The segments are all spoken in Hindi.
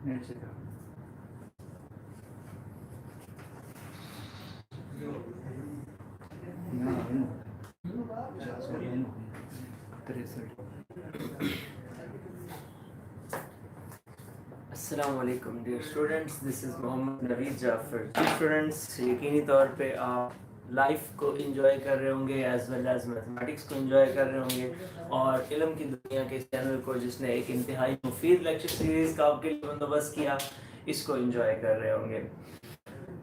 अस्सलामुअलैकुम dear students, this is Mohammad Naveed Jafar. जी स्टूडेंट्स, यकीनी तौर पे आप लाइफ को एंजॉय कर रहे होंगे एज वेल एज मैथमेटिक्स को एंजॉय कर रहे होंगे और इल्म की दुनिया के चैनल को जिसने एक इंतहाई मुफीद लेक्चर सीरीज़ का आपके लिए बंदोबस्त किया, इसको एंजॉय कर रहे होंगे।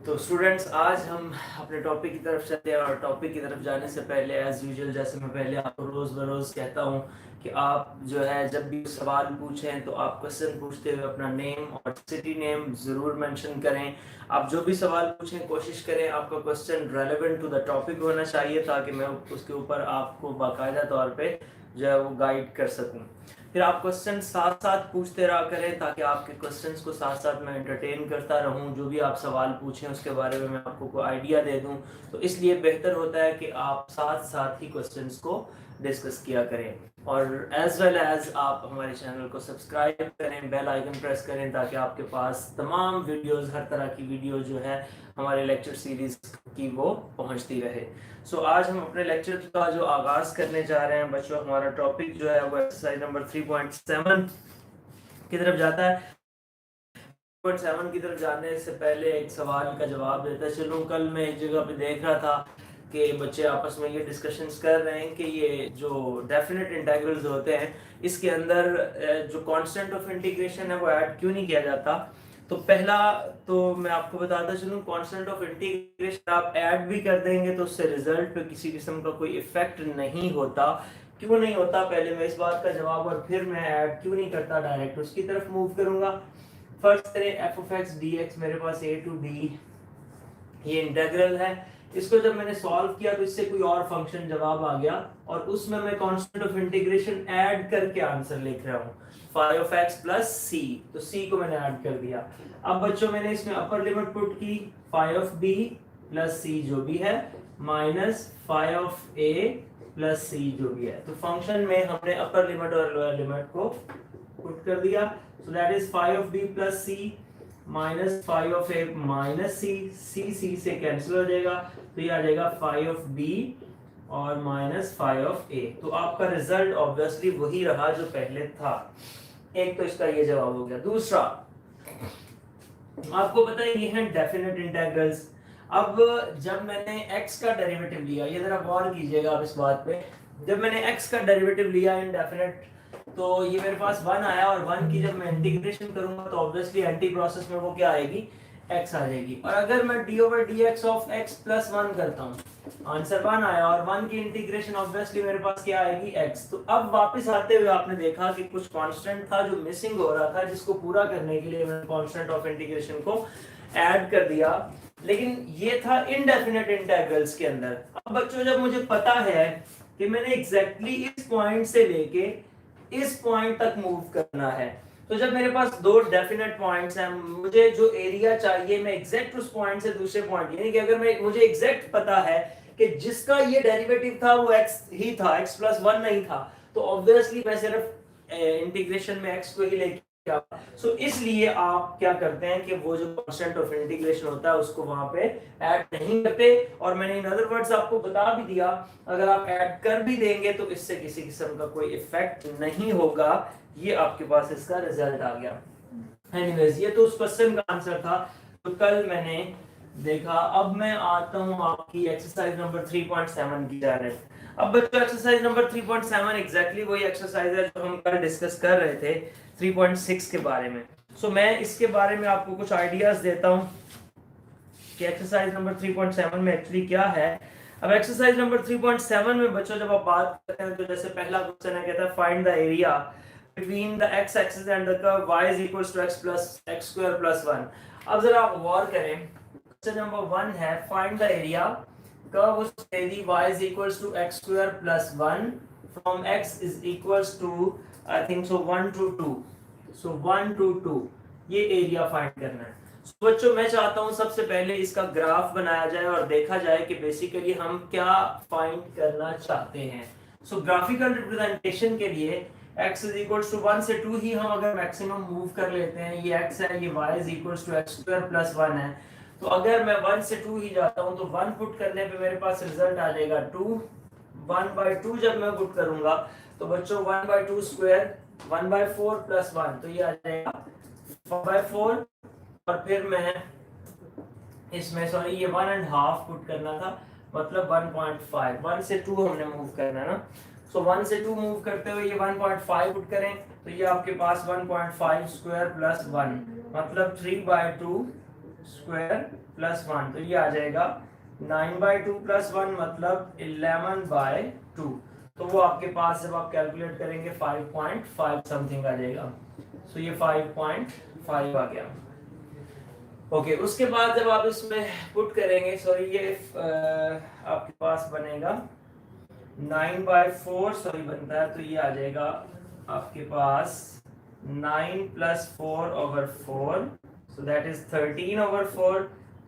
तो स्टूडेंट्स, आज हम अपने टॉपिक की तरफ चलते हैं और टॉपिक की तरफ जाने से पहले एज यूजुअल जैसे मैं पहले आपको रोज़ बरोज़ कहता हूँ कि आप जो है जब भी सवाल पूछें तो आप क्वेश्चन पूछते हुए अपना नेम और सिटी नेम ज़रूर मेंशन करें। आप जो भी सवाल पूछें कोशिश करें आपका question relevant to the topic होना चाहिए ताकि मैं उसके ऊपर आपको बाकायदा तौर पे जो है वो गाइड कर सकूँ। फिर आप क्वेश्चन साथ साथ पूछते रहा करें ताकि आपके क्वेश्चंस को साथ साथ मैं एंटरटेन करता रहूं। जो भी आप सवाल पूछें उसके बारे में मैं आपको कोई आइडिया दे दूं, तो इसलिए बेहतर होता है कि आप साथ साथ ही क्वेश्चंस को डिस्कस किया करें। और एज वेल एज आप हमारे चैनल को सब्सक्राइब करें, बेल आइकन प्रेस करें ताकि आपके पास तमाम वीडियोस, हर तरह की वीडियो जो है हमारे लेक्चर सीरीज की वो पहुंचती रहे। सो आज हम अपने लेक्चर का जो आगाज करने जा रहे हैं बच्चों, हमारा टॉपिक जो है वो एक्सरसाइज नंबर 3.7 की तरफ जाता है। 3.7 की तरफ जाने से पहले एक सवाल का जवाब देता चलूं। कल मैं एक जगह पे देख रहा था कि बच्चे आपस में ये डिस्कशंस कर रहे हैं कि ये जो डेफिनेट इंटीग्रल्स होते हैं इसके अंदर जो कांस्टेंट ऑफ इंटीग्रेशन है वो ऐड क्यों नहीं किया जाता। तो पहला तो मैं आपको बताता चलूं, कांस्टेंट ऑफ इंटीग्रेशन आप ऐड भी कर देंगे तो उससे रिजल्ट पे किसी किस्म का कोई इफेक्ट नहीं होता। क्यों नहीं होता, पहले मैं इस बात का जवाब और फिर मैं ऐड क्यों नहीं करता डायरेक्ट उसकी तरफ मूव करूंगा। फर्स्ट करें F of x D x, मेरे पास ए टू डी ये इंटीग्रल है। इसको जब मैंने सॉल्व किया तो इससे कोई और फंक्शन जवाब आ गया और उसमें मैं कांस्टेंट ऑफ इंटीग्रेशन ऐड करके आंसर लिख रहा हूँ, फाई ऑफ एक्स प्लस सी। तो सी को मैंने ऐड कर दिया। अब बच्चों मैंने इसमें अपर लिमिट पुट की, phi of B plus C जो भी है minus phi of A plus C जो भी है। तो फंक्शन में हमने अपर लिमिट और लोअर लिमिट को पुट कर दिया। So that is phi of B plus C minus phi of A minus C, C से कैंसिल हो जाएगा तो ये आ जाएगा फाई ऑफ बी और माइनस फाई ऑफ ए। तो आपका रिजल्ट ऑब्वियसली वही रहा जो पहले था। एक तो इसका ये जवाब हो गया। दूसरा, आपको पता है ये है डेफिनेट इंटीग्रल्स। अब जब मैंने x का डेरिवेटिव लिया, ये जरा गौर कीजिएगा आप इस बात पे, जब मैंने x का डेरिवेटिव लिया इनडेफिनेट तो ये मेरे पास 1 आया और 1 की जब मैं इंटीग्रेशन करूंगा तो ऑब्वियसली एंटी प्रोसेस में वो क्या आएगी, x आ जाएगी। और अगर मैं d over dx of x plus 1 करता हूँ, आंसर 1 आया और 1 की इंटीग्रेशन ऑब्वियसली मेरे पास क्या आएगी, x। तो अब वापस आते हुए आपने देखा कि कुछ कांस्टेंट था जो मिसिंग हो रहा था, जिसको पूरा करने के लिए मैंने कांस्टेंट ऑफ इंटीग्रेशन को ऐड कर दिया, लेकिन ये था इनडेफिनेट इंटीग्रल्स के अंदर। अब बच्चों जब मुझे पता है कि मैंने एग्जैक्टली इस पॉइंट से लेके इस पॉइंट तक मूव करना है, तो जब मेरे पास दो डेफिनेट पॉइंट्स हैं, मुझे जो एरिया चाहिए मैं एग्जैक्ट उस पॉइंट से दूसरे पॉइंट, यानी कि अगर मुझे एग्जैक्ट पता है कि जिसका ये डेरिवेटिव था वो x ही था, x प्लस 1 नहीं था, तो ऑब्वियसली मैं सिर्फ इंटीग्रेशन में x को ही लेके सो इसलिए आप क्या करते हैं कि वो जो कांस्टेंट ऑफ इंटीग्रेशन होता है उसको वहां पे ऐड नहीं करते। और मैंने इन अदर वर्ड्स आपको बता भी दिया, अगर आप ऐड कर भी देंगे तो इससे किसी किस्म का कोई इफेक्ट नहीं होगा। ये आपके पास इसका रिजल्ट आ गया। एनीवेज, ये तो उस क्वेश्चन का आंसर था तो कल मैंने देखा। अब मैं आता हूं आपकी एक्सरसाइज नंबर 3.7 की जानब। अब बच्चों एक्सरसाइज नंबर 3.7 एग्जैक्टली वही एक्सरसाइज है जो हम कल डिस्कस कर रहे थे 3.6 के बारे में। सो मैं इसके बारे में आपको कुछ आइडियाज देता हूं कि एक्सरसाइज नंबर 3.7 में एक्चुअली क्या है। अब एक्सरसाइज नंबर 3.7 में बच्चों जब आप बात करते हैं तो जैसे पहला क्वेश्चन है, कहता है find the area between the x axis and the curve y is equals to x plus x square plus 1। अब जरा आप गौर करें, क्वेश्चन नंबर 1 है फाइंड द एरिया कर्व उस एरी y is equals to x square plus 1 from x is equals to I think so 1 to 2, so 1 to 2 ये एरिया फाइंड करना है। So, बच्चों मैं चाहता हूं सबसे पहले इसका ग्राफ बनाया जाए और देखा जाए कि बेसिकली हम क्या फाइंड करना चाहते हैं। सो ग्राफिकल रिप्रेजेंटेशन के लिए x इज इक्वल टू 1 से 2 ही हम अगर मैक्सिमम मूव कर लेते हैं, ये x है, ये y is equal to x square plus 1 है, तो अगर मैं 1 से 2 ही जाता हूं तो 1 पुट करने पे मेरे पास रिजल्ट आ जाएगा 2। 1/2 जब मैं पुट करूंगा तो बच्चों 1/2 स्क्वायर 1/4 प्लस 1, तो ये आ जाएगा 4/4, और फिर मैं इसमें सॉरी ये 1.5 पुट करना था, मतलब 1.5। 1 से 2 हमने मूव करना है ना, सो 1 से 2 मूव करते हुए ये 1.5 पुट करें तो ये आपके पास 1.5 स्क्वायर प्लस 1, मतलब 3/2 स्क्वायर प्लस 1, तो ये आ जाएगा 9/2 प्लस 1, मतलब 11/2। तो वो आपके पास जब आप कैलकुलेट करेंगे 5.5 समथिंग आ जाएगा, सो ये 5.5 आ गया। ओके, उसके बाद जब आप इसमें पुट करेंगे, सॉरी ये आपके पास बनेगा 9/4 सॉरी बनता है, तो ये आ जाएगा आपके पास 9 प्लस 4/4, सो दैट इज 13/4।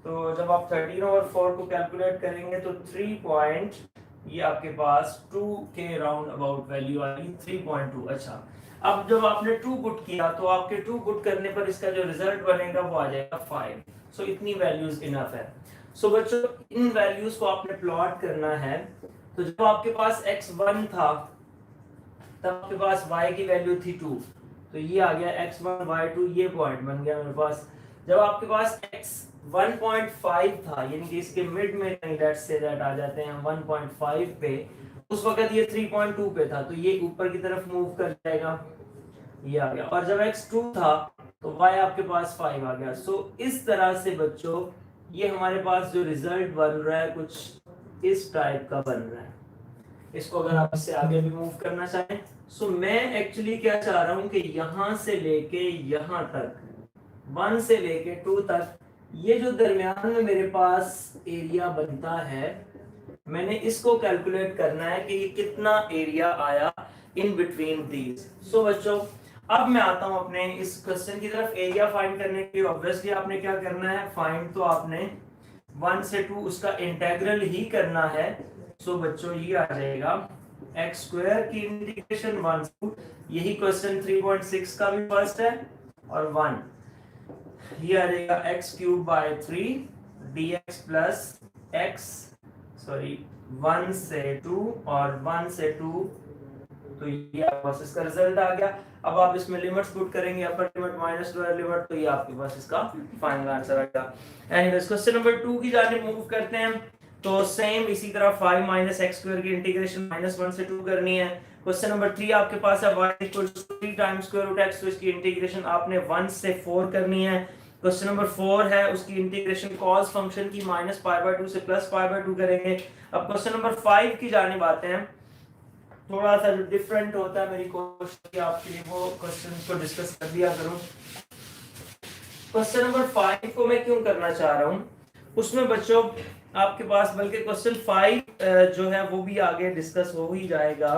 तो जब आप 13/4 को कैलकुलेट करेंगे तो 3 पॉइंट, ये आपके पास 2 के राउंड अबाउट वैल्यू आएगी 3.2। अच्छा, अब जब आपने 2 पुट किया तो आपके 2 पुट करने पर इसका जो रिजल्ट बनेगा वो आ जाएगा 5। सो इतनी वैल्यूज इनफ है। सो बच्चों इन वैल्यूज को आपने प्लॉट करना है। तो जब आपके पास x1 था तब आपके पास y की वैल्यू थी 2, तो ये आ गया x1 y2, ये पॉइंट बन गया मेरे पास। जब आपके पास x 1.5 था, यानी कि इसके मिड में लेट्स से दैट आ जाते हैं 1.5 पे, उस वक्त ये 3.2 पे था, तो ये ऊपर की तरफ मूव कर जाएगा, ये आ गया। और जब x2 था तो y आपके पास 5 आ गया। सो इस तरह से बच्चों ये हमारे पास जो रिजल्ट बन रहा है कुछ इस टाइप का बन रहा है। इसको अगर आप इससे आगे भी मूव करना चाहें, सो मैं एक्चुअली क्या चाह रहा हूं कि यहां से लेके यहां तक 1 से लेके 2 तक ये जो दरमियान में मेरे पास एरिया बनता है, मैंने इसको कैलकुलेट करना है कि ये कितना एरिया आया इन बिटवीन दीज। सो बच्चों अब मैं आता हूं अपने इस क्वेश्चन की तरफ। एरिया फाइंड करने के लिए ऑब्वियसली आपने क्या करना है, फाइंड तो आपने 1 से 2 उसका इंटीग्रल ही करना है। सो बच्चों ये आ जाएगा x स्क्वायर की इंटीग्रेशन 1 से 2, यही क्वेश्चन 3.6 का भी फर्स्ट है, और 1 ये आ जाएगा x cube by 3 dx plus x, sorry 1 से 2 और 1 से 2, तो ये आपके पास इसका रिजल्ट आ गया। अब आप इसमें लिमिट्स पुट करेंगे, upper limit minus lower limit, तो ये आपके पास इसका फाइनल आंसर आएगा। एनीवेज क्वेश्चन नंबर 2 की जानिब मूव करते हैं। तो सेम इसी तरह 5 माइनस एक्स स्क्वायर की इंटीग्रेशन -1 से 2 करनी है। क्वेश्चन नंबर 3 आपके पास है y equal to 3 times square root x, तो इसकी इंटीग्रेशन आपने 1 से 4 करनी है। क्वेश्चन नंबर 4 है उसकी इंटीग्रेशन cos फंक्शन की -π/2 से +π/2 करेंगे। अब क्वेश्चन नंबर 5 की जानिब आते हैं। थोड़ा सा जो डिफरेंट होता है, मेरी कोशिश की आपके लिए वो क्वेश्चन को डिस्कस कर दिया करूं। क्वेश्चन नंबर 5 को मैं क्यों करना चाह रहा हूं, उसमें बच्चों आपके पास बल्कि क्वेश्चन 5 जो है वो भी आगे डिस्कस हो ही जाएगा।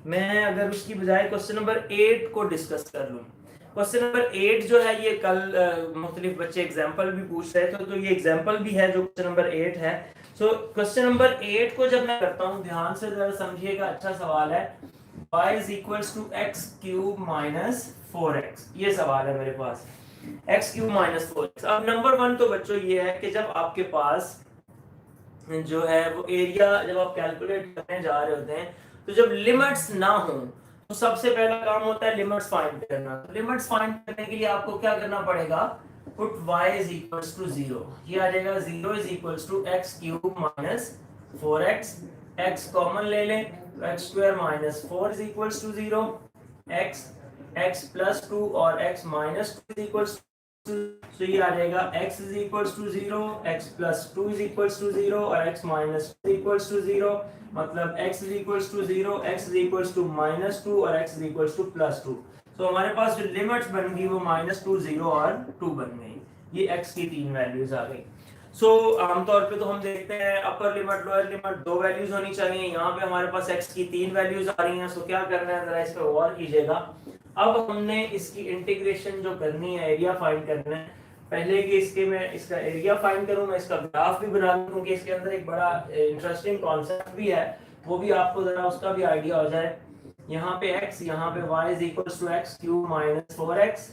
मैं अगर उसकी बजाय क्वेश्चन नंबर 8 को डिस्कस कर लूं। क्वेश्चन नंबर 8 जो है ये कल मुख्तलिफ बच्चे एग्जांपल भी पूछ रहे थे, तो ये एग्जांपल भी है जो क्वेश्चन नंबर 8 है। सो क्वेश्चन नंबर 8 को जब मैं करता हूं, ध्यान से जरा समझिएगा, अच्छा सवाल है। y is equals to x cube minus 4x, ये सवाल है मेरे पास, x क्यूब माइनस 4x। अब नंबर 1 तो बच्चों ये है कि जब आपके पास जो है वो एरिया जब आप कैलकुलेट करने जा रहे होते हैं, तो जब लिमिट्स ना हो तो सबसे पहला काम होता है लिमिट्स फाइंड करना। तो लिमिट्स फाइंड करने के लिए आपको क्या करना पड़ेगा, put y is equals to 0, ये आ जाएगा 0 is equals to x cube minus 4x, x common ले लें तो x square minus 4 is equals to 0, x plus 2 और x minus 2 is equals to, so ये आ जाएगा x is equals to 0, x plus 2 is equals to 0 और x minus 2 is equals to 0, मतलब x is equals to 0, x is equals to minus 2 और x is equals to plus 2। तो हमारे पास जो लिमिट्स बन गई वो -2, 0 और 2 बन गई। ये x की 3 वैल्यूज आ गई। सो आमतौर पे तो हम देखते हैं upper limit lower limit 2 values होनी चाहिए, यहाँ पे हमारे पास x की 3 वैल्यूज आ रही हैं। सो क्या करना है, जरा इस पे गौर कीजिएगा। अब हमने इसकी इंटीग्रेशन जो करनी है, एरिया फाइंड करना है। पहले कि इसके मैं इसका एरिया फाइंड करूं, मैं इसका ग्राफ भी बना लूं, क्योंकि इसके अंदर एक बड़ा इंटरेस्टिंग कॉन्सेप्ट भी है, वो भी आपको जरा उसका भी आइडिया हो जाए। यहाँ पे x, यहाँ पे y is equal to x cube minus 4x।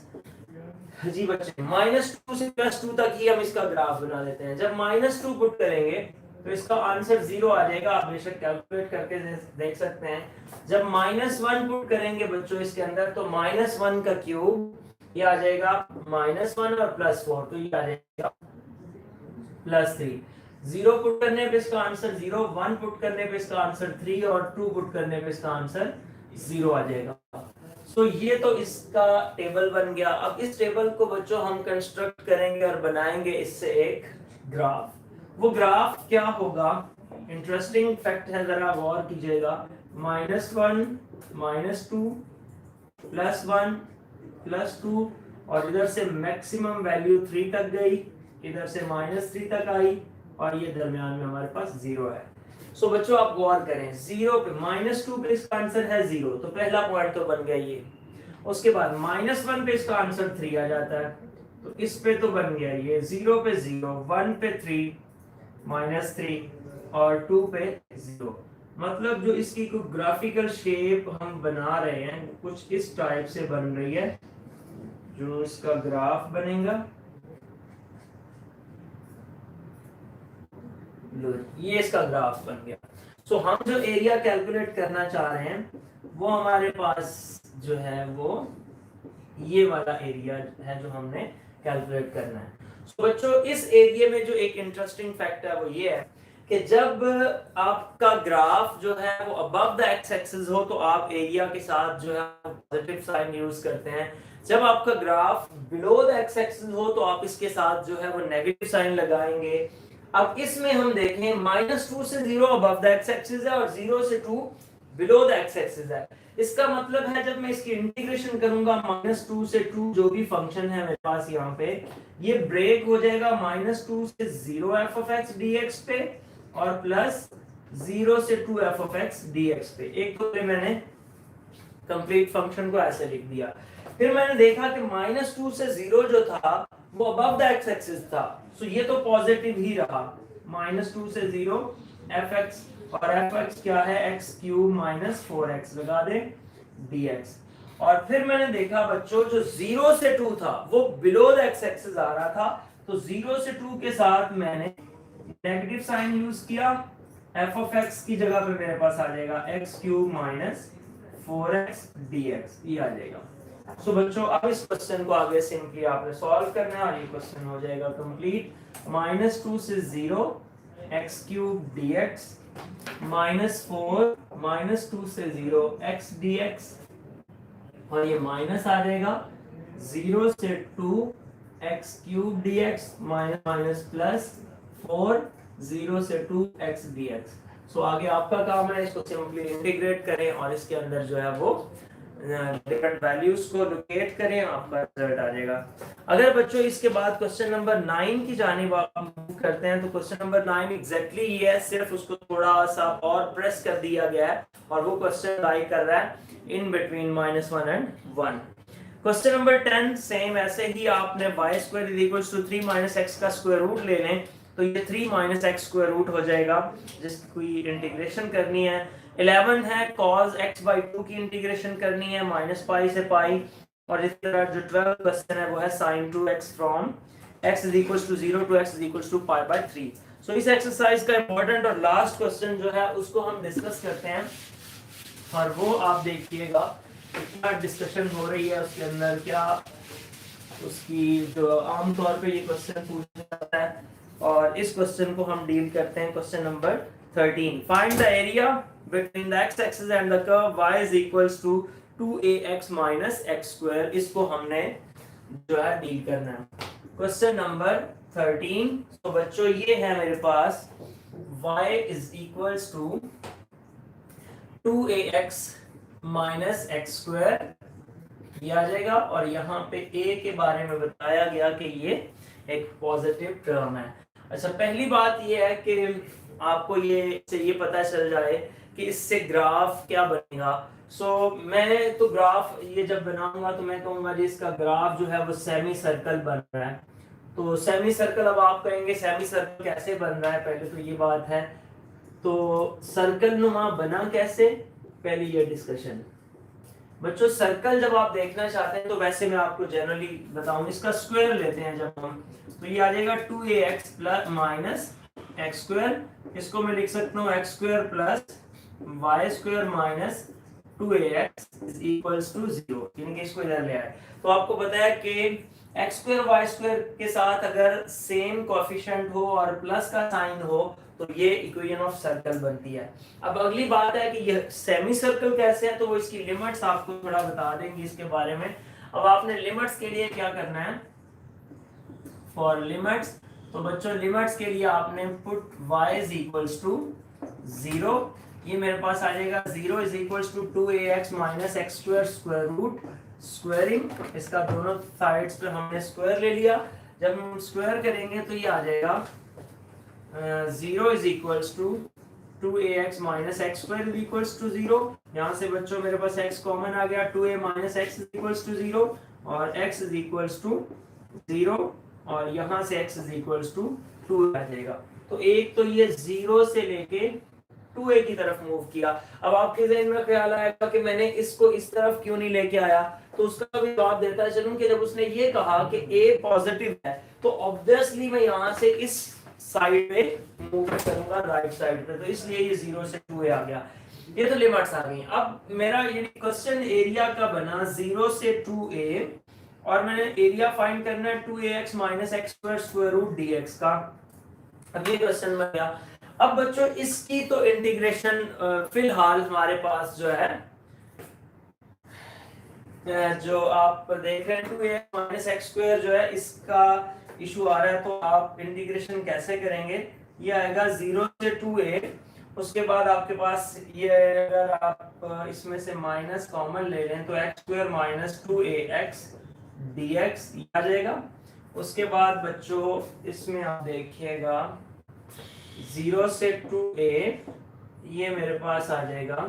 जी बच्चे -2 से +2 तक ही हम इसका ग्राफ बना लेते हैं। जब -2 पुट करेंगे तो इसका आंसर 0 आ जाएगा। आप बेशक कैलकुलेट करके देख सकते हैं। जब -1 पुट करेंगे बच्चों इसके अंदर तो -1 का क्यूब ये आ जाएगा -1 और +4 तो ये आ जाएगा +3। 0 पुट करने पे इसका आंसर 0, 1 पुट करने पे इसका आंसर 3 और 2 पुट करने पे इसका आंसर 0 आ जाएगा। सो ये तो इसका टेबल बन गया। अब इस टेबल को बच्चों हम कंस्ट्रक्ट करेंगे और बनाएंगे इससे एक ग्राफ। वो ग्राफ क्या होगा, इंटरेस्टिंग फैक्ट है, जरा गौर कीजिएगा। -1 -2 +1 +2 और इधर से मैक्सिमम वैल्यू 3 तक गई, इधर से -3 तक आई और ये दरमियान में हमारे पास 0 है। सो बच्चों आप गौर करें, 0 पे -2 पे इसका आंसर है 0, तो पहला पॉइंट तो बन गया ये। उसके बाद -1 पे इसका आंसर 3 आ जाता है, तो इस पे तो बन गया ये। 0 पे 0, 1 पे 3 -3 और 2 पे 0। मतलब जो इसकी कोई ग्राफिकल शेप हम बना रहे हैं कुछ इस टाइप से बन रही है। जो इसका ग्राफ बनेगा ये इसका ग्राफ बन गया। सो हम जो एरिया कैलकुलेट करना चाह रहे हैं वो हमारे पास जो है वो ये वाला एरिया है जो हमने कैलकुलेट करना है। सो बच्चों इस एरिया में जो एक इंटरेस्टिंग फैक्ट है वो ये है कि जब आपका ग्राफ जो है वो अबव द एक्स एक्सिस हो तो आप एरिया के साथ जो है पॉजिटिव साइन यूज करते हैं। जब आपका graph below the x axis हो तो आप इसके साथ जो है वो नेगेटिव साइन लगाएंगे। अब इसमें हम देखें -2 से 0 अबव द एक्स एक्सिस है और 0 से 2 बिलो द एक्स एक्सिस है। इसका मतलब है जब मैं इसकी इंटीग्रेशन करूंगा -2 से 2 जो भी फंक्शन है मेरे पास यहाँ पे ये ब्रेक हो जाएगा -2 से 0 f of x dx पे और प्लस 0 से 2 f of x dx पे। एक तो मैंने कंप्लीट फंक्शन को ऐसे लिख दिया। फिर मैंने देखा कि -2 से 0 जो था वो अबव द एक्स एक्सिस था, सो ये तो पॉजिटिव ही रहा। -2 से 0 fx और fx क्या है x क्यूब माइनस 4x लगा दे dx। और फिर मैंने देखा बच्चों जो 0 से 2 था वो बिलो द एक्स एक्सिस आ रहा था, तो 0 से 2 के साथ मैंने नेगेटिव साइन यूज किया। f of x की जगह पे मेरे पास आ जाएगा x cube minus 4x dx ये आ जाएगा। सो बच्चों अब इस क्वेश्चन को आगे सिंपली आपने सॉल्व करना है और ये क्वेश्चन हो जाएगा कंप्लीट। -2 से 0 x क्यूब dx -4 -2 से 0 x dx और ये माइनस आ जाएगा 0 से 2 x cube dx minus plus 4 0 से 2 x dx। सो आगे आपका काम है इसको सिंपली इंटीग्रेट करें और इसके अंदर जो है वो डिफरेंट वैल्यूज को लोकेट करें, आपका रिजल्ट आ जाएगा। अगर बच्चों इसके बाद क्वेश्चन नंबर 9 की जानिब आप मूव करते हैं तो क्वेश्चन नंबर 9 एग्जैक्टली ये है, सिर्फ उसको थोड़ा सा और प्रेस कर दिया गया है और वो क्वेश्चन लाई कर रहा है in between -1 and 1। Question number 10 same ऐसे ही आपने y² 3 - x का स्क्वायर रूट ले लें तो ये 3 - x स्क्वायर रूट हो जाएगा जिसकी कोई इंटीग्रेशन करनी है। 11 है cos x/2 की इंटीग्रेशन करनी है -पाई से पाई। और इस तरह जो 12 क्वेश्चन है वो है sin 2x from x = 0 to x = π/3। सो इस एक्सरसाइज का इंपॉर्टेंट और लास्ट क्वेश्चन जो है उसको हम डिस्कस करते हैं और वो आप देखिएगा क्या डिस्कशन हो रही है उसके अंदर, क्या उसकी जो आमतौर पे ये क्वेश्चन पूछा जाता है। और इस क्वेश्चन को हम डील करते हैं question number 13। Find the area between the x-axis and the curve y is equals to 2ax minus x²। इसको हमने जो है डील करना है। Question number 13। तो बच्चों ये है मेरे पास y is equals to 2ax minus x² ये आ जाएगा और यहाँ पे a के बारे में बताया गया कि ये एक पॉजिटिव टर्म है। अच्छा पहली बात ये है कि आपको ये पता चल जाए कि इससे ग्राफ क्या बनेगा। मैं तो ग्राफ ये जब बनाऊंगा तो मैं कहूंगा जी इसका ग्राफ जो है वो सेमी सर्कल बन रहा है। तो सेमी सर्कल, अब आप कहेंगे सेमी सर्कल कैसे बन रहा है, पहले तो ये बात है। तो सर्कल नुमा बना कैसे, पहले ये डिस्कशन। बच्चों सर्कल जब आप देखना चाहते हैं तो वैसे मैं आपको जनरली बताऊं, इसका स्क्वायर लेते हैं जब हम, तो ये आ जाएगा 2ax plus minus x square, इसको मैं लिख सकता हूँ x square plus y square minus 2ax is equals to 0, यानी कि इसको इधर ले आए। तो आपको पता है कि एक्स स्क्वायर वाई स्क्वायर के साथ अगर सेम कोएफिशिएंट हो और प्लस का साइन हो तो ये इक्वेशन ऑफ सर्कल बनती है। अब अगली बात है कि ये सेमी सर्कल कैसे है, तो वो इसकी लिमिट्स आपको थोड़ा बता देंगे इसके बारे में। अब आपने लिमिट्स के लिए क्या करना है, फॉर लिमिट्स, तो बच्चों लिमिट्स के लिए आपने put y is equals to 0, ये मेरे पास आ जाएगा 0 is equals to 2ax minus x square square root squaring, इसका दोनों साइड्स पे हमने स्क्वायर ले लिया। जब हम स्क्वायर करेंगे तो ये आ जाएगा 0 is equals to 2ax minus x square is equals to 0। यहाँ से बच्चों मेरे पास x कॉमन आ गया, 2a minus x is equals to 0 और x इज इक्वल्स टू 0 और यहाँ से x इज इक्वल्स टू 2 आ जाएगा। तो एक तो ये 0 से लेके 2a की तरफ मूव किया। अब आपके ज़हन में ख्याल आएगा कि मैंने इसको इस तरफ क्यों नहीं लेके आया, तो उसका भी जवाब देता है चलूं कि जब उसने ये कहा कि a पॉजिटिव है तो ऑब्वियसली मैं यहाँ से इस साइड पे मूवमेंट करूंगा राइट साइड पे, तो इसलिए ये 0 से 2a आ गया। ये तो लिमिट्स आ गई। अब मेरा ये क्वेश्चन एरिया का बना 0 से 2a और मैंने एरिया फाइंड करना है 2ax minus x square square root dx का। अब ये क्वेश्चन में गया। अब बच्चों इसकी तो इंटीग्रेशन फिलहाल हमारे पास जो है जो आप देख रहे हैं 2ax माइनस एक्स स्क्वायर जो है इसका इशू आ रहा है, तो आप इंटीग्रेशन कैसे करेंगे, ये आएगा 0 से 2a, उसके बाद आपके पास ये अगर आप इसमें से माइनस कॉमन ले लें तो x square minus 2ax dx आ जाएगा। उसके बाद बच्चों इसमें आप देखिएगा 0 से 2a ये मेरे पास आ जाएगा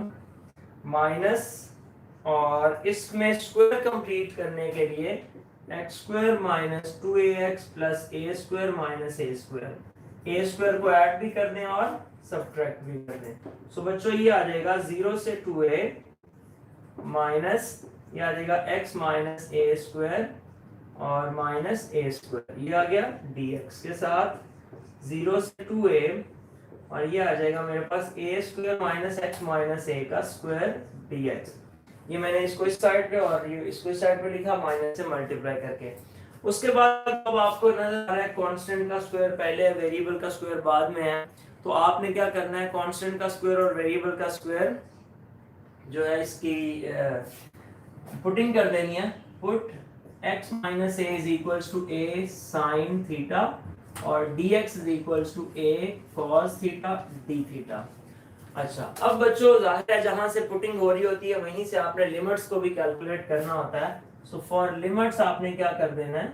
माइनस, और इसमें स्क्वायर कंप्लीट करने के लिए x square minus 2ax plus a square minus a square, a square को ऐड भी कर दें और सब्ट्रैक्ट भी कर दें। सो बच्चों ये आ जाएगा 0 से 2a माइनस ये आ जाएगा x माइनस a स्क्वायर और माइनस a स्क्वायर, ये आ गया dx के साथ 0 से 2a और ये आ जाएगा मेरे पास a square minus x minus a का स्क्वायर dx। ये मैंने इसको इस साइड पे और ये इसको इस साइड पे लिखा माइनस से मल्टीप्लाई करके। उसके बाद अब आपको नजर आ रहा है कांस्टेंट का स्क्वायर पहले है, वेरिएबल का स्क्वायर बाद में है, तो आपने क्या करना है कांस्टेंट का स्क्वायर और वेरिएबल का स्क्वायर जो है इसकी पुटिंग कर देनी है। Put x minus a is equals to a sine theta और dx is equals to a cos theta d theta. अच्छा अब बच्चों जाहिर है जहां से पुटिंग हो रही होती है वहीं से आपने लिमिट्स को भी कैलकुलेट करना होता है। सो फॉर लिमिट्स आपने क्या कर देना है,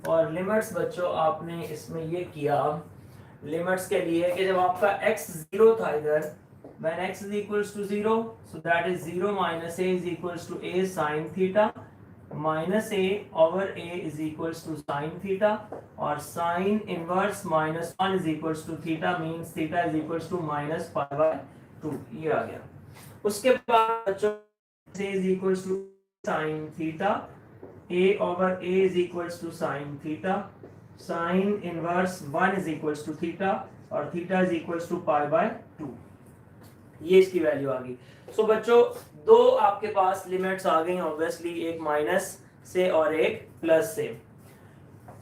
और लिमिट्स बच्चों आपने इसमें ये किया लिमिट्स के लिए कि जब आपका x 0 था इधर, when x is equals to 0 so that is 0 minus a is equals to a sin theta minus a over a is equals to sin theta और sin inverse minus 1 is equals to theta means theta is equals to minus pi by 2, ये आ गया। उसके बाद बच्चों a is equals to sin theta, a over a is equals to sin theta, sin inverse 1 is equals to theta और theta is equals to pi by 2, ये इसकी वैल्यू आ गई। सो बच्चों दो आपके पास लिमिट्स आ गई ऑब्वियसली, एक माइनस से और एक प्लस से।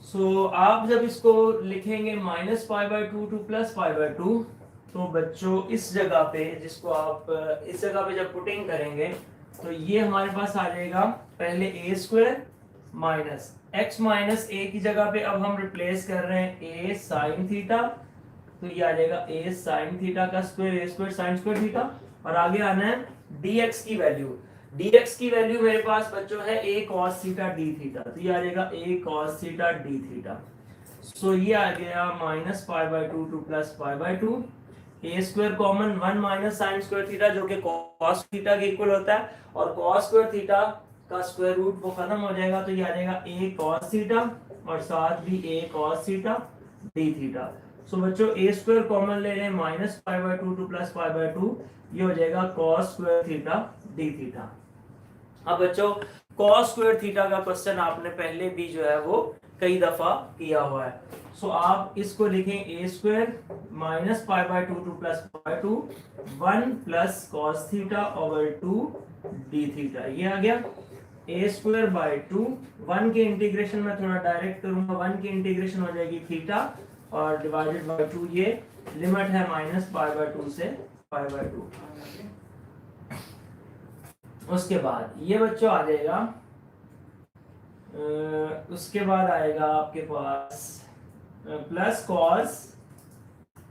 सो आप जब इसको लिखेंगे minus pi by 2 to plus pi by 2, तो बच्चों इस जगह पे जिसको आप इस जगह पे जब पुटिंग करेंगे तो ये हमारे पास आ जाएगा पहले a square minus x minus a की जगह पे अब हम रिप्लेस कर रहे हैं a साइन थीटा, तो ये आ जाएगा a साइन थीटा का square a square sine square theta, और आगे आना है dx की वैल्यू। dx की वैल्यू मेरे पास बच्चों है a cos theta d theta, तो ये आ जाएगा a cos theta d theta. So ये आ गया minus pi by 2 to plus pi by 2, a square common 1 minus sine square theta जो कि cos थीटा के इक्वल होता है, और cos स्क्वायर थीटा का स्क्वायर रूट वो खत्म हो जाएगा, तो ये आ जाएगा a cos थीटा और साथ भी a cos theta d theta. So बच्चों a स्क्वायर कॉमन ले लें minus pi by 2 to plus pi by 2, ये हो जाएगा cos square theta d theta. अब बच्चों cos स्क्वायर थीटा का क्वेश्चन आपने पहले भी जो है वो कई दफा किया हुआ है। सो आप इसको लिखें A square minus pi by 2 to plus pi 2 1 plus cos theta over 2 D theta. ये आ गया ए स्क्वायर बाय 2, 1 के इंटीग्रेशन में थोड़ा डायरेक्ट करूंगा, 1 की इंटीग्रेशन हो जाएगी थीटा और डिवाइडेड बाय 2, ये लिमिट है माइनस पाई बाय 2 से पाई बाय 2। उसके बाद ये बच्चों आ जाएगा, उसके बाद आएगा आपके पास प्लस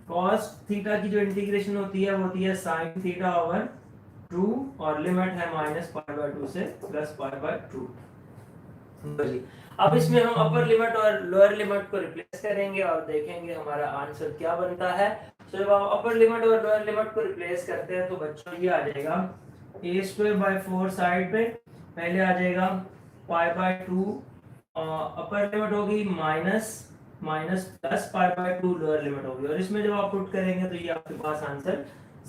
cos थीटा की जो इंटीग्रेशन होती है वो होती है sin थीटा ओवर 2 और लिमिट है माइनस पाई बाय 2 से प्लस पाई बाय 2। अब इसमें हम अपर लिमिट और लोअर लिमिट को रिप्लेस करेंगे और देखेंगे हमारा आंसर क्या बनता है। तो जब आप अपर लिमिट और लोअर लिमिट को रिप्लेस करते हैं तो बच्चों ये आ जाएगा ए स्क्वायर बाय 4 साइड पे पहले आ जाएगा पाई बाय 2, अपर लिमिट होगी minus plus pi by 2 lower limit होगी, और इसमें जब आप पुट करेंगे तो ये आपके पास आंसर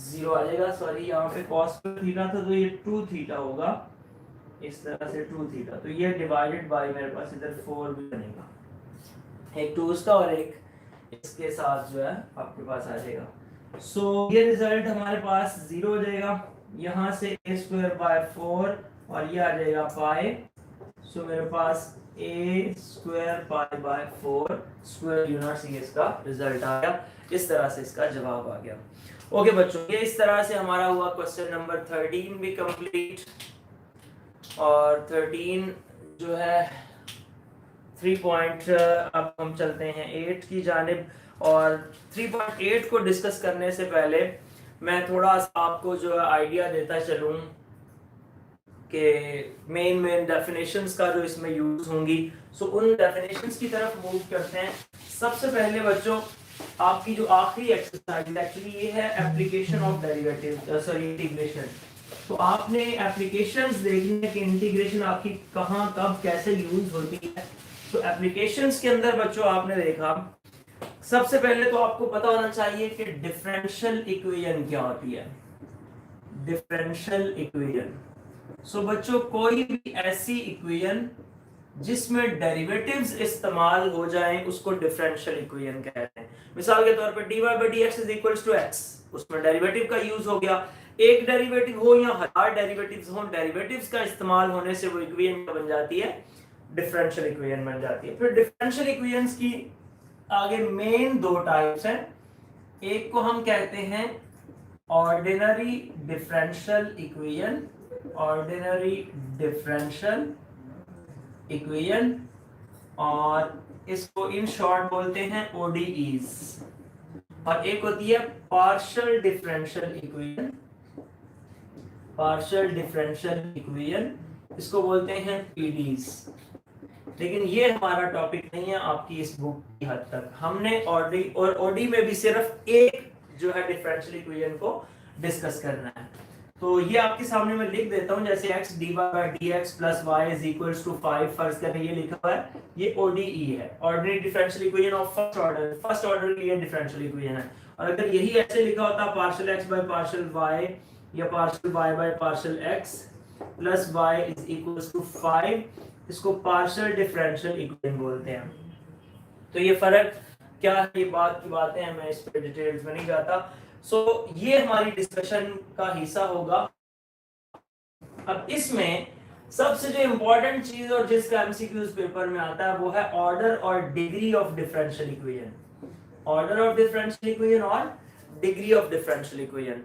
0 आ जाएगा। सॉरी यहाँ पे cos थीटा था तो ये 2 थीटा होगा, इस तरह से 2 थीटा, तो ये डिवाइडेड बाय मेरे पास इधर 4 भी बनेगा, एक 2 उसका और एक इसके साथ जो है आपके पास आ जाएगा। सो ये रिजल्ट हमारे पास 0 हो जाएगा, यहाँ से a स्क्वायर बाय 4 और ये आ जाएगा पाई। सो मेरे पास a square pi by 4 square units, ये इसका रिजल्ट आ गया, इस तरह से इसका जवाब आ गया। ओके बच्चों, ये इस तरह से हमारा हुआ क्वेश्चन नंबर 13 भी कंप्लीट। और 13 जो है 3 पॉइंट, अब हम चलते हैं 8 की जानिब। और 3.8 को डिस्कस करने से पहले मैं थोड़ा सा आपको जो है आइडिया देता चलूं कि मेन डेफिनेशंस का जो इसमें यूज होंगी। सो उन डेफिनेशंस की तरफ मूव करते हैं। सबसे पहले बच्चों आपकी जो आखिरी एक्सरसाइज एक्चुअली ये है application of derivative, sorry integration. तो आपने एप्लीकेशंस देखनी है कि इंटीग्रेशन आपकी कहां कब कैसे यूज होती है। तो एप्लीकेशंस के अंदर बच्चों आपने देखा, सबसे पहले तो आपको पता होना चाहिए कि डिफरेंशियल इक्वेशन क्या होती है। डिफरेंशियल इक्वेशन, सो बच्चों कोई भी ऐसी इक्वेशन जिसमें डेरिवेटिव्स इस्तेमाल हो जाएं उसको डिफरेंशियल इक्वेशन कहते हैं। मिसाल के तौर पे dy by dx is equals to x, उसमें डेरिवेटिव का यूज हो गया। एक डेरिवेटिव हो या हजार डेरिवेटिव्स हो, डेरिवेटिव्स का इस्तेमाल होने से वो इक्वेशन बन जाती है, डिफरेंशियल इक्वेशन बन जाती है। फिर डिफरेंशियल इक्वेशंस की आगे मेन दो टाइप्स हैं। एक को हम कहते हैं ordinary differential equation, ordinary differential equation, और इसको इन शॉर्ट बोलते हैं ODEs। और एक होती है partial differential equation, partial differential equation, इसको बोलते हैं PDEs। लेकिन ये हमारा टॉपिक नहीं है आपकी इस बुक की हद तक। हमने ODE और ODE में भी सिर्फ एक जो है डिफरेंशियल इक्वेशन को डिस्कस करना है। तो ये आपके सामने मैं लिख देता हूं, जैसे x dy by dx plus y is equals to 5 फर्ज करें, ये लिखा हुआ है, ये ODE है, ordinary differential equation of first order के लिए डिफरेंशियल इक्वेशन है। और अगर यही ऐसे लिखा होता partial x by partial y या partial y by partial x plus y is equals to 5, इसको पार्शियल डिफरेंशियल इक्वेशन बोलते हैं। तो ये फर्क क्या है, ये बात की बातें हैं, मैं इस पे डिटेल्स में नहीं जाता। सो ये हमारी डिस्कशन का हिस्सा होगा। अब इसमें सबसे जो इंपॉर्टेंट चीज और जिसका एमसीक्यूज पेपर में आता है वो है ऑर्डर और degree of differential equation. Order of differential equation और डिग्री ऑफ डिफरेंशियल इक्वेशन।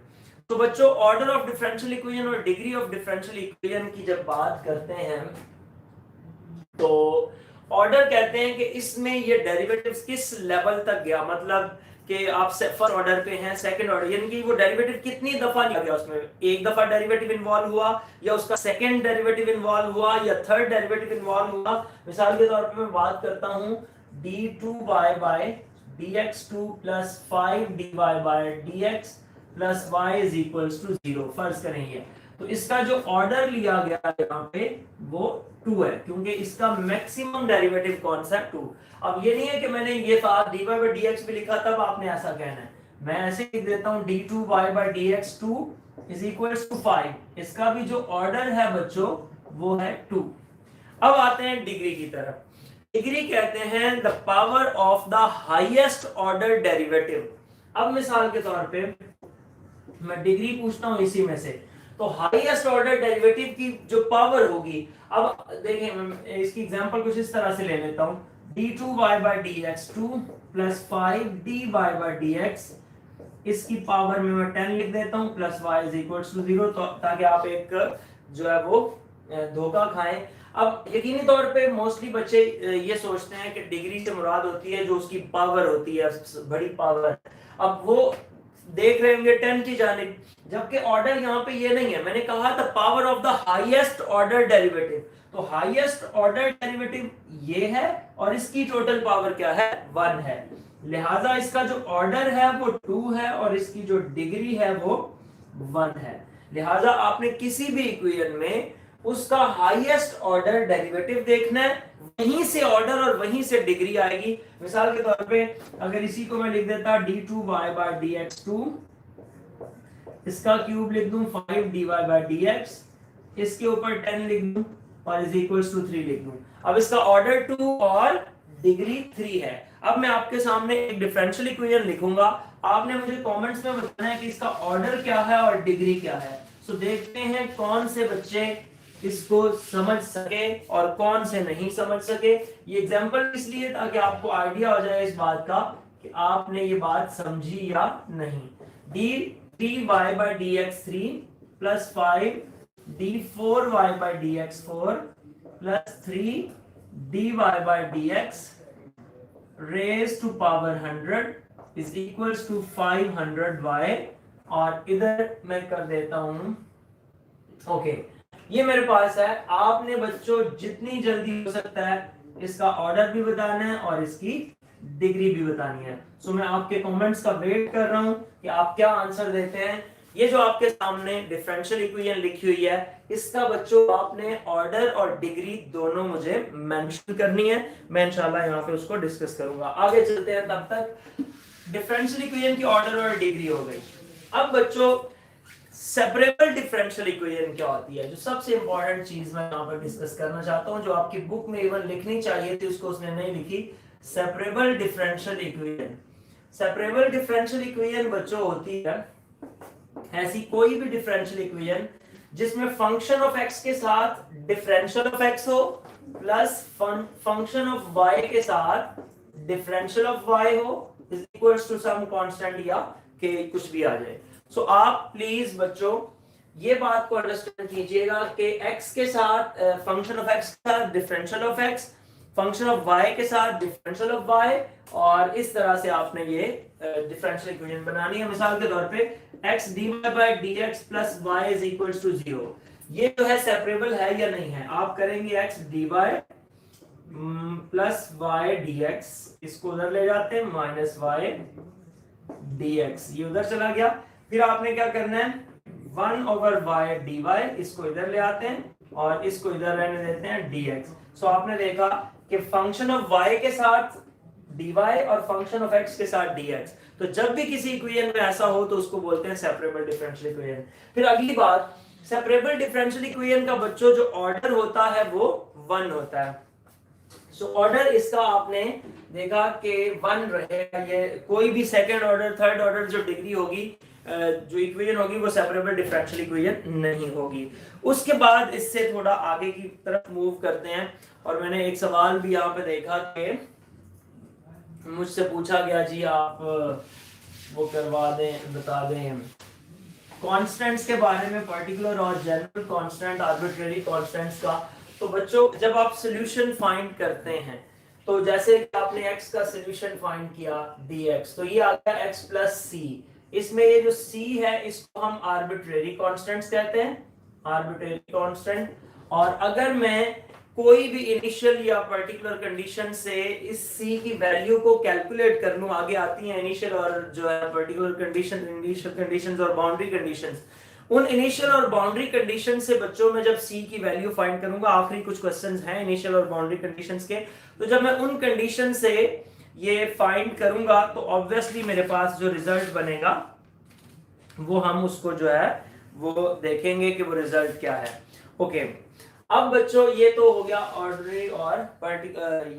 तो बच्चों ऑर्डर ऑफ डिफरेंशियल इक्वेशन और डिग्री ऑफ डिफरेंशियल इक्वेशन की जब बात करते हैं तो ऑर्डर कहते हैं कि इसमें ये डेरिवेटिव्स किस लेवल तक गया, मतलब कि आप फर्स्ट ऑर्डर पे हैं, सेकंड ऑर्डर, यानी कि वो डेरिवेटिव कितनी दफा लिया गया, उसमें एक दफा डेरिवेटिव इन्वॉल्व हुआ या उसका सेकंड डेरिवेटिव इन्वॉल्व हुआ या थर्ड डेरिवेटिव इन्वॉल्व हुआ। मिसाल के तौर पे मैं बात करता हूं d2y by dx2 plus 5dy by dx plus y is equals to 0 फर्ज करेंगे। तो इसका जो ऑर्डर लिया गया यहाँ पे वो 2 है, क्योंकि इसका मैक्सिमम डेरिवेटिव कौन सा 2। अब ये नहीं है कि मैंने ये dy by dx भी लिखा तब आपने ऐसा कहना है, मैं ऐसे लिख देता हूँ d2y by dx2 is equals to 5। इसका भी जो ऑर्डर है बच्चों वो है 2। अब आते हैं डिग्री की तरफ। डिग्री कहते हैं the power of the highest order derivative. अब मिसाल के तौर पे मैं डिग्री पूछता हूं इसी में से, तो हाईएस्ट ऑर्डर डेरिवेटिव की जो पावर होगी, अब देखें इसकी एग्जांपल कुछ इस तरह से ले लेता हूं, d2y/dx 2 प्लस 5dy/dx, इसकी पावर में मैं 10 लिख देता हूं, plus y is equal to 0, ताकि आप एक जो है वो धोखा खाएं। अब यकीनी तौर पे मोस्टली बच्चे ये सोचते हैं कि डिग्री से मुराद होती है जो उसकी पावर होती है, बड़ी पावर। अब वो देख रहे होंगे 10 की जानिब, जबकि ऑर्डर यहाँ पे ये नहीं है। मैंने कहा था power of the highest order derivative, तो हाईएस्ट ऑर्डर डेरिवेटिव ये है और इसकी टोटल पावर क्या है, 1 है। लिहाजा इसका जो ऑर्डर है वो 2 है और इसकी जो डिग्री है वो 1 है। लिहाजा आपने किसी भी इक्वेशन में उसका हाईएस्ट ऑर्डर डेरिवेटिव देखना है, वहीं से ऑर्डर और वहीं से डिग्री आएगी। मिसाल के तौर पे अगर इसी को मैं लिख देता d2y/dx 2, इसका क्यूब लिख दूं 5dy/dx, इसके ऊपर 10 लिख दूं और इज इक्वल्स टू 3 लिख दूं। अब इसका ऑर्डर 2 और डिग्री 3 है। अब मैं आपके सामने एक डिफरेंशियल इक्वेशन लिखूंगा, आपने मुझे कमेंट्स में बताना है कि इसका ऑर्डर क्या है और डिग्री क्या है। सो देखते हैं कौन से बच्चे इसको समझ सके और कौन से नहीं समझ सके। ये एग्जांपल इसलिए ताकि आपको आइडिया हो जाए इस बात का कि आपने ये बात समझी या नहीं। d3y/dx 3 plus 5 d4y/dx 4 plus 3 dy/dx raise to power 100 is equals to 500y, और इधर मैं कर देता हूं ओके। ये मेरे पास है, आपने बच्चों जितनी जल्दी हो सकता है इसका ऑर्डर भी बताना है और इसकी डिग्री भी बतानी है। सो मैं आपके कमेंट्स का वेट कर रहा हूं कि आप क्या आंसर देते हैं। ये जो आपके सामने डिफरेंशियल इक्वेशन लिखी हुई है, इसका बच्चों आपने ऑर्डर और डिग्री दोनों मुझे मेंशन करनी है। मैं इंशाल्लाह यहाँ पे उसको डिस्कस करूंगा। आगे चलते हैं, तब तक डिफरेंशियल इक्वेशन की ऑर्डर और डिग्री हो गई। अब बच्चों सेपरेबल डिफरेंशियल इक्वेशन क्या होती है, जो सबसे इंपॉर्टेंट चीज मैं यहाँ पर डिस्कस करना चाहता हूँ, जो आपकी बुक में इवन लिखनी चाहिए थी उसको उसने नहीं लिखी। Separable differential equation. Separable differential equation बच्चों होती है ऐसी कोई भी डिफरेंशियल इक्वेशन जिसमें फंक्शन ऑफ एक्स के साथ डिफरेंशियल ऑफ एक्स हो, प्लस फंक्शन ऑफ वाई के साथ डिफरेंशियल ऑफ वाई हो, is equals to some constant या के कुछ भी आ जाए। सो आप प्लीज बच्चों ये बात को अंडरस्टैंड कीजिएगा कि x के साथ फंक्शन ऑफ x के साथ differential of x, function of y के साथ डिफरेंशियल ऑफ y, और इस तरह से आपने ये डिफरेंशियल इक्वेशन बनानी है। मिसाल के तौर पे x dy/dx plus y is equals to 0, ये जो है सेपरेबल है या नहीं है। आप करेंगे x dy plus y dx, इसको उधर ले जाते हैं, माइनस y dx, ये उधर चला गया। फिर आपने क्या करना है, 1/y dy, इसको इधर ले आते हैं और इसको इधर रहने देते हैं dx। सो आपने देखा कि फंक्शन ऑफ y के साथ dy और फंक्शन ऑफ x के साथ dx, तो जब भी किसी इक्वेशन में ऐसा हो तो उसको बोलते हैं सेपरेबल डिफरेंशियल इक्वेशन। फिर अगली बात, सेपरेबल डिफरेंशियल इक्वेशन का बच्चों जो ऑर्डर होता है वो 1 होता है। सो ऑर्डर इसका आपने देखा कि 1 रहेगा। ये कोई भी सेकंड ऑर्डर, थर्ड ऑर्डर जो डिग्री होगी, जो इक्वेशन होगी वो सेपरेबल डिफरेंशियल इक्वेशन नहीं होगी। उसके बाद इससे थोड़ा आगे की तरफ मूव करते हैं, और मैंने एक सवाल भी यहाँ पे देखा कि मुझसे पूछा गया, जी आप वो करवा दें, बता दें कांस्टेंट्स के बारे में, पर्टिकुलर और जनरल कांस्टेंट, आर्बिट्रेरी कांस्टेंट्स का। तो बच्चों जब आप सॉल्यूशन फाइंड करते हैं, तो जैसे कि आपने x का सॉल्यूशन फाइंड किया dx, तो ये आ गया x प्लस c। इसमें ये जो c है इसको हम आर्बिट्रेरी कांस्टेंट्स कहते हैं, आर्बिट्रेरी कांस्टेंट। और अगर मैं कोई भी इनिशियल या पर्टिकुलर कंडीशन से इस c की वैल्यू को कैलकुलेट कर लूं, आगे आती हैं इनिशियल और जो है पर्टिकुलर कंडीशन, इनिशियल कंडीशंस और बाउंड्री कंडीशंस। उन इनिशियल और बाउंड्री कंडीशन से बच्चों में जब c की वैल्यू फाइंड करूंगा, आखिरी कुछ क्वेश्चंस हैं इनिशियल और बाउंड्री कंडीशंस के, तो जब मैं उन कंडीशन से ये फाइंड करूंगा तो ऑब्वियसली मेरे पास जो रिजल्ट बनेगा वो हम उसको जो है वो देखेंगे कि वो रिजल्ट क्या है। ओके, अब बच्चों ये तो हो गया ऑर्डिनरी और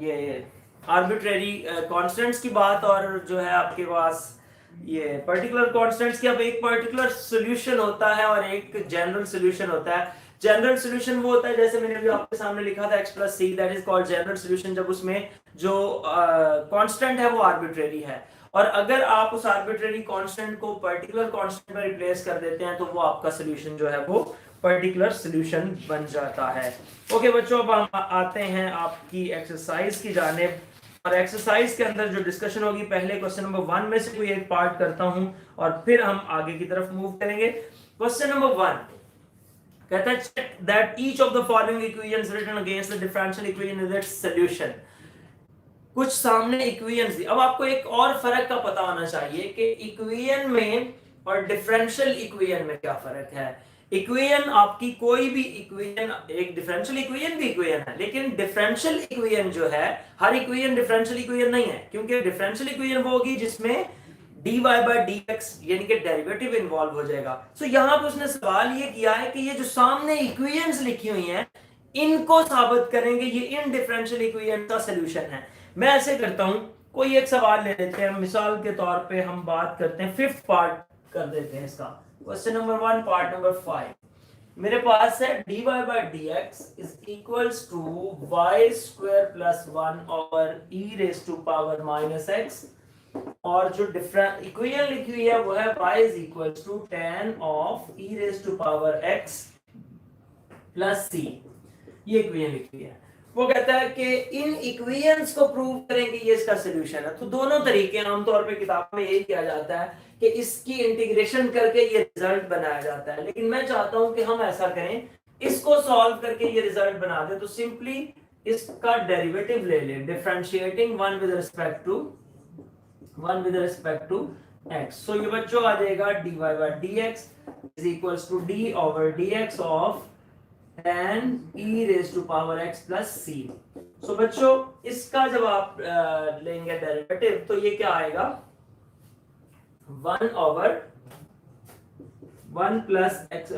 ये आर्बिट्रेरी कांस्टेंट्स की बात, और जो है आपके पास ये पर्टिकुलर कांस्टेंट्स की। अब एक पर्टिकुलर सॉल्यूशन होता है और एक जनरल सॉल्यूशन होता है। जनरल सॉल्यूशन वो होता है जैसे मैंने अभी आपके सामने लिखा था x plus c, that is called general solution, जब उसमें जो कांस्टेंट है वो आर्बिट्रेरी है। और अगर आप उस आर्बिट्रेरी कांस्टेंट को पर्टिकुलर कांस्टेंट में रिप्लेस कर देते हैं तो वो आपका सॉल्यूशन जो है वो पर्टिकुलर सॉल्यूशन बन जाता है। ओके बच्चों, अब हम आते हैं आपकी एक्सरसाइज की जानिब। और एक्सरसाइज के अंदर जो डिस्कशन होगी, पहले क्वेश्चन नंबर 1 में से कोई एक पार्ट करता हूं और फिर हम आगे की तरफ मूव करेंगे। क्वेश्चन नंबर 1 कहता है check that each of the following equations written against the differential equation is its solution. कुछ सामने इक्वेशंस दी। अब आपको एक और फर्क का पता होना चाहिए कि इक्वेशन में और डिफरेंशियल इक्वेशन में क्या फर्क है। इक्वेशन आपकी कोई भी इक्वेशन, एक डिफरेंशियल इक्वेशन भी इक्वेशन है, लेकिन डिफरेंशियल इक्वेशन जो है, हर इक्वेशन डिफरेंशियल इक्वेशन नहीं है, क्योंकि डिफरेंशियल इक्वेशन वो होगी जिसमें dy by dx यानी कि डेरिवेटिव इन्वॉल्व हो जाएगा। सो यहां पे उसने सवाल ये किया है कि ये जो सामने इक्वेशंस लिखी हुई हैं इनको साबित करेंगे ये इन डिफरेंशियल इक्वेशन का सॉल्यूशन है। मैं ऐसे करता हूं, कोई एक सवाल ले लेते हैं, मिसाल के तौर पे हम बात करते हैं, फिफ्थ पार्ट कर देते हैं इसका। क्वेश्चन नंबर 1 पार्ट नंबर 5 मेरे पास है dy by dx is equals to y square plus 1 over e raised to power minus x, और जो डिफरेंट इक्वेशन लिखी हुई है वो है y is equals to tan of e raised to power x plus c। ये इक्वेशन लिखी हुई है। वो कहता है कि इन इक्वेशंस को प्रूव करें कि ये इसका सॉल्यूशन है। तो दोनों तरीके, आमतौर पे किताब में यही किया जाता है कि इसकी इंटीग्रेशन करके ये रिजल्ट बनाया जाता है, लेकिन मैं चाहता हूं कि हम ऐसा करें, इसको सॉल्व करके ये रिजल्ट बना दे। तो सिंपली इसका डेरिवेटिव ले लें, differentiating one with respect to x। So ये बच्चों आ जाएगा dy by dx is equals to d over dx of tan e raised to power x plus c। सो बच्चों इसका जब आप लेंगे डेरिवेटिव तो ये क्या आएगा, 1 over 1 plus x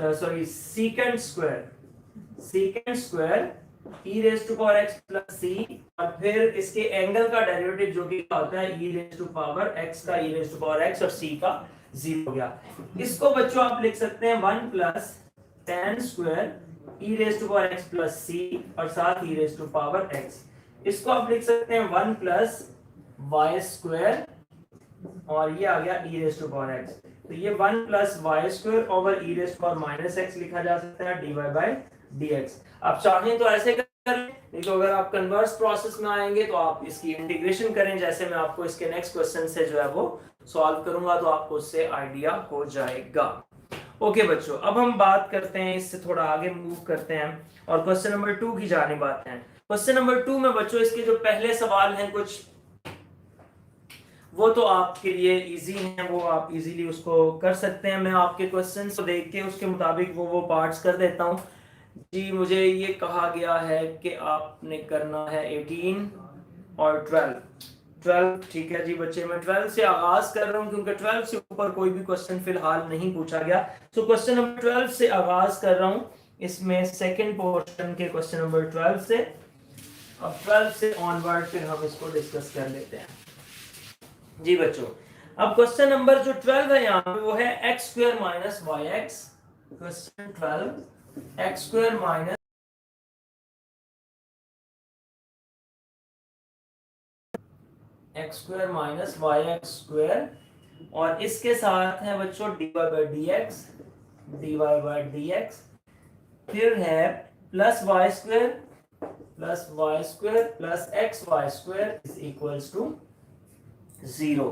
secant square e raised to power x plus c, और फिर इसके एंगल का डेरिवेटिव जो कि होता है e raised to power x का e raised to power x और c का 0 हो गया। इसको बच्चों आप लिख सकते हैं 1 plus tan square e raised to power x plus c और साथ e raised to power x। इसको आप लिख सकते हैं 1 plus y square और ये आ गया e raised to power x। तो ये 1 plus y square over e raised to power minus x लिखा जा सकता है dy by dx। आप चाहें तो ऐसे करें, नहीं तो अगर आप कन्वर्स प्रोसेस में आएंगे तो आप इसकी इंटीग्रेशन करें, जैसे मैं आपको इसके नेक्स्ट क्वेश्चन से जो है वो सॉल्व करूंगा, तो आपको उससे आइडिया हो जाएगा। ओके बच्चों, अब हम बात करते हैं, इससे थोड़ा आगे मूव करते हैं और क्वेश्चन नंबर 2 की जानिब आते हैं। क्वेश्चन नंबर 2 में बच्चों इसके जो पहले सवाल हैं कुछ, वो तो आपके लिए इजी हैं, वो आप इजीली उसको कर सकते हैं। मैं आपके क्वेश्चन को देख के उसके मुताबिक वो पार्ट्स कर देता हूं। जी मुझे ये कहा गया है कि आपने करना है 18 और 12। ठीक है जी बच्चे, मैं 12 से आगाज कर रहा हूं क्योंकि 12 से ऊपर कोई भी क्वेश्चन फिलहाल नहीं पूछा गया। तो क्वेश्चन नंबर 12 से आगाज कर रहा हूं, इसमें सेकंड पोर्शन के क्वेश्चन नंबर 12 से। अब 12 से ऑनवर्ड फिर हम इसको डिस्कस कर लेते हैं। जी बच्चों, अब क्वेश्चन नंबर जो 12 है यहाँ पे वो है x square minus y x. Question 12 x square minus y x square, और इसके साथ है बच्चों dy by dx, फिर है plus y square plus x Y square is equals to 0।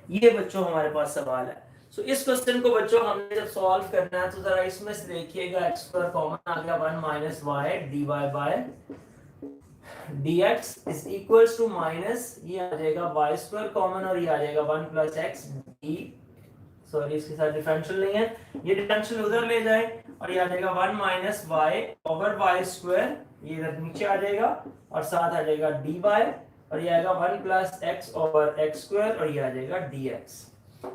ये बच्चों हमारे पास सवाल है। सो इस क्वेश्चन को बच्चों हमने जब सॉल्व करना है तो जरा इसमें से देखिएगा, x स्क्वायर कॉमन आ गया, 1 minus y dy by dx is equals to minus, ये आ जाएगा y स्क्वायर कॉमन और ये आ जाएगा 1 प्लस x d, सॉरी इसके साथ डिफरेंशियल नहीं है, ये डिफरेंशियल उधर ले जाए और ये आ जाएगा 1 minus y over y square, ये इधर नीचे आ जाएगा और साथ आ जाएगा dy, और ये आएगा 1 plus x over x square और ये आ जाएगा dx।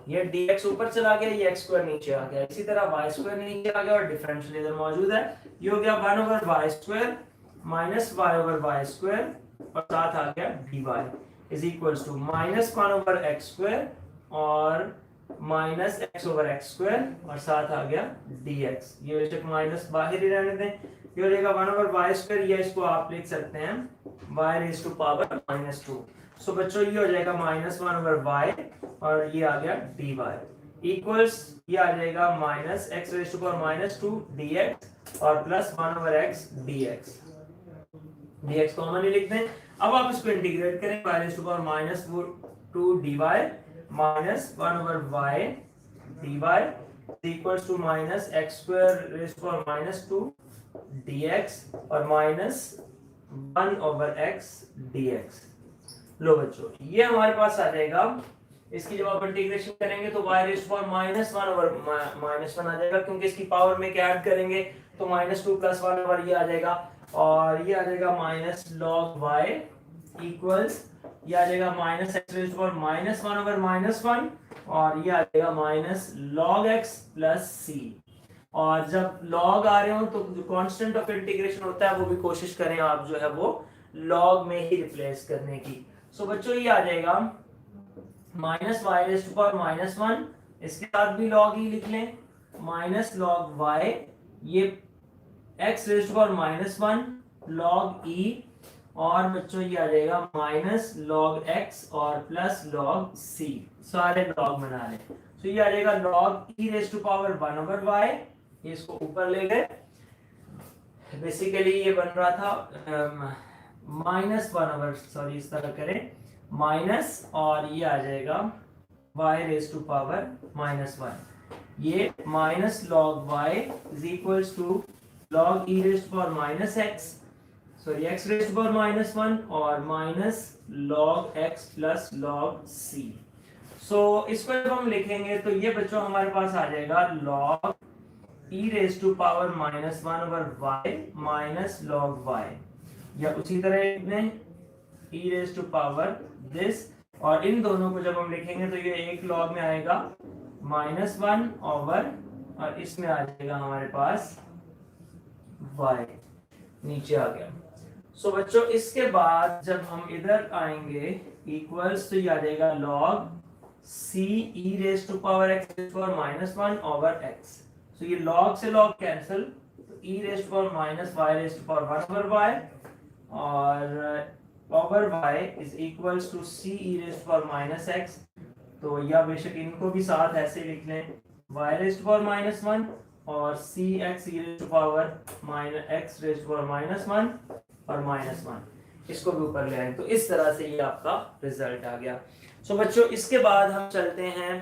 ये dx ऊपर चला गया, ये x स्क्वायर नीचे आ गया, इसी तरह y स्क्वायर नीचे आ गया और डिफरेंशियल इधर मौजूद है। ये हो गया 1 over y square minus y over y square और साथ आ गया dy is equals to minus 1 over x square और minus x over x square और साथ आ गया dx। ये बेशक माइनस बाहर ही रहने दें, ये हो जाएगा 1 ओवर y स्क्वायर, या इसको आप लिख सकते हैं y रेज़ टू पावर -2। सो बच्चों ये हो जाएगा माइनस 1 ओवर y और ये आ गया dy इक्वल्स ये आ जाएगा minus x raise to power -2 dx और plus 1 over x dx। dx common ही लिख दें। अब आप इसको इंटीग्रेट करें, y raise to power -2 dy minus 1 over y dy equals to minus x square raise to power -2 dx और माइनस 1 ओवर x dx। लो बच्चों ये हमारे पास आ जाएगा, इसकी जब आप इंटीग्रेशन करेंगे तो y raise to power -1 over -1 आ जाएगा, क्योंकि इसकी पावर में क्या ऐड करेंगे तो -2 प्लस 1 ओवर ये आ जाएगा और ये आ जाएगा माइनस लॉग y इक्वल्स ये आ जाएगा minus x raise to power -1 over -1 और ये आ जाएगा minus log x plus c। और जब लॉग आ रहे हो तो जो कांस्टेंट ऑफ इंटीग्रेशन होता है वो भी कोशिश करें आप जो है वो लॉग में ही रिप्लेस करने की। सो बच्चों ये आ जाएगा minus y raise to power -1, इसके साथ भी लॉग ही लिख लें, माइनस लॉग y, ये x raise to power -1 log e और बच्चों ये आ जाएगा माइनस लॉग x और प्लस लॉग c, सारे लॉग बना लें। तो ये आ जाएगा log e raise to power 1 over y, ये इसको ऊपर ले गए, बेसिकली ये बन रहा था -1 ओवर, सॉरी इस तरह करें माइनस और ये आ जाएगा y रेज़ टू पावर -1, ये minus log y is equals to log e raise to power -x, sorry x raise to power -1 और minus log x plus log c। So इसको जब हम लिखेंगे तो ये बच्चों हमारे पास आ जाएगा log e raise to power -1 over y minus log y, या उसी तरह लिखें e raise to power this, और इन दोनों को जब हम लिखेंगे तो ये एक लॉग में आएगा -1 ओवर और इसमें आ जाएगा हमारे पास y, नीचे आ गया। सो बच्चों इसके बाद जब हम इधर आएंगे इक्वल्स तो ये आ जाएगा log c e raise to power x raise to power -1 over x। So ये लॉग से लॉग कैंसिल, तो e raise to power -y raise to power 1 over y और over y is equals to c e raise to power -x। तो या बेशक इनको भी साथ ऐसे लिख लें y रेज़ टू पावर -1 और c x e raise to power x raise to power -1 और -1, इसको भी ऊपर ले आए। तो इस तरह से ये आपका रिजल्ट आ गया। सो बच्चों इसके बाद हम चलते हैं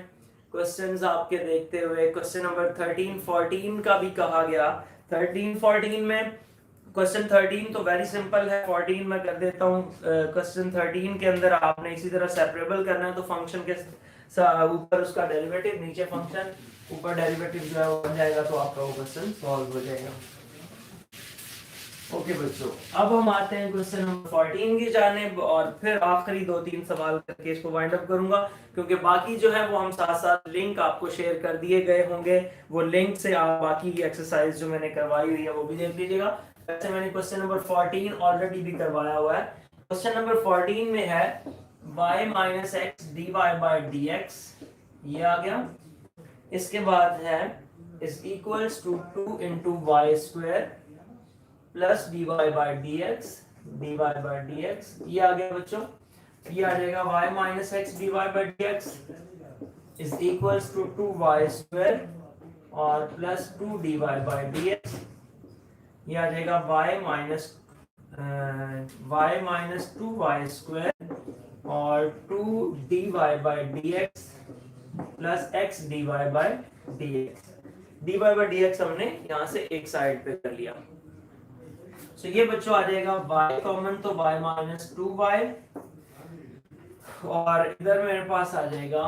क्वेश्चंस आपके देखते हुए, क्वेश्चन नंबर 13 14 का भी कहा गया। 13 14 में क्वेश्चन 13 तो वेरी सिंपल है, 14 मैं कर देता हूँ। क्वेश्चन 13 के अंदर आपने इसी तरह सेपरेबल करना है, तो फंक्शन के ऊपर उसका डेरिवेटिव, नीचे फंक्शन, ऊपर डेरिवेटिव जो है वो बन जाएगा, तो आपका वो क्वेश्चन सॉल्व हो जाएगा। ओके बच्चों अब हम आते हैं क्वेश्चन नंबर 14 की जानिब और फिर आखिरी 2-3 सवाल करके इसको वाइंड अप करूंगा, क्योंकि बाकी जो है वो हम साथ साथ लिंक आपको शेयर कर दिए गए होंगे, वो लिंक से आप बाकी की एक्सरसाइज जो मैंने करवाई हुई है वो भी देख लीजिएगा। वैसे मैंने क्वेश्चन नंबर 14 ऑलरेडी भी करवाया हुआ है। क्वेश्चन नंबर 14 में है y minus X D Y by D X, ये आ गया। इसके बाद है is equals to 2 into Y square plus D Y by D x, D Y by D X, ये आ गया बच्चों। ये आ जाएगा y minus X D Y by D X is equals to 2y square और plus 2 D Y by D X. ये आ जाएगा y माइनस 2y स्क्वायर और 2 D Y by D x plus x d Y by D x. D Y by D x हमने यहाँ से एक साइड पे कर लिया। तो ये बच्चों आ जाएगा y कॉमन, तो y माइनस 2y और इधर मेरे पास आ जाएगा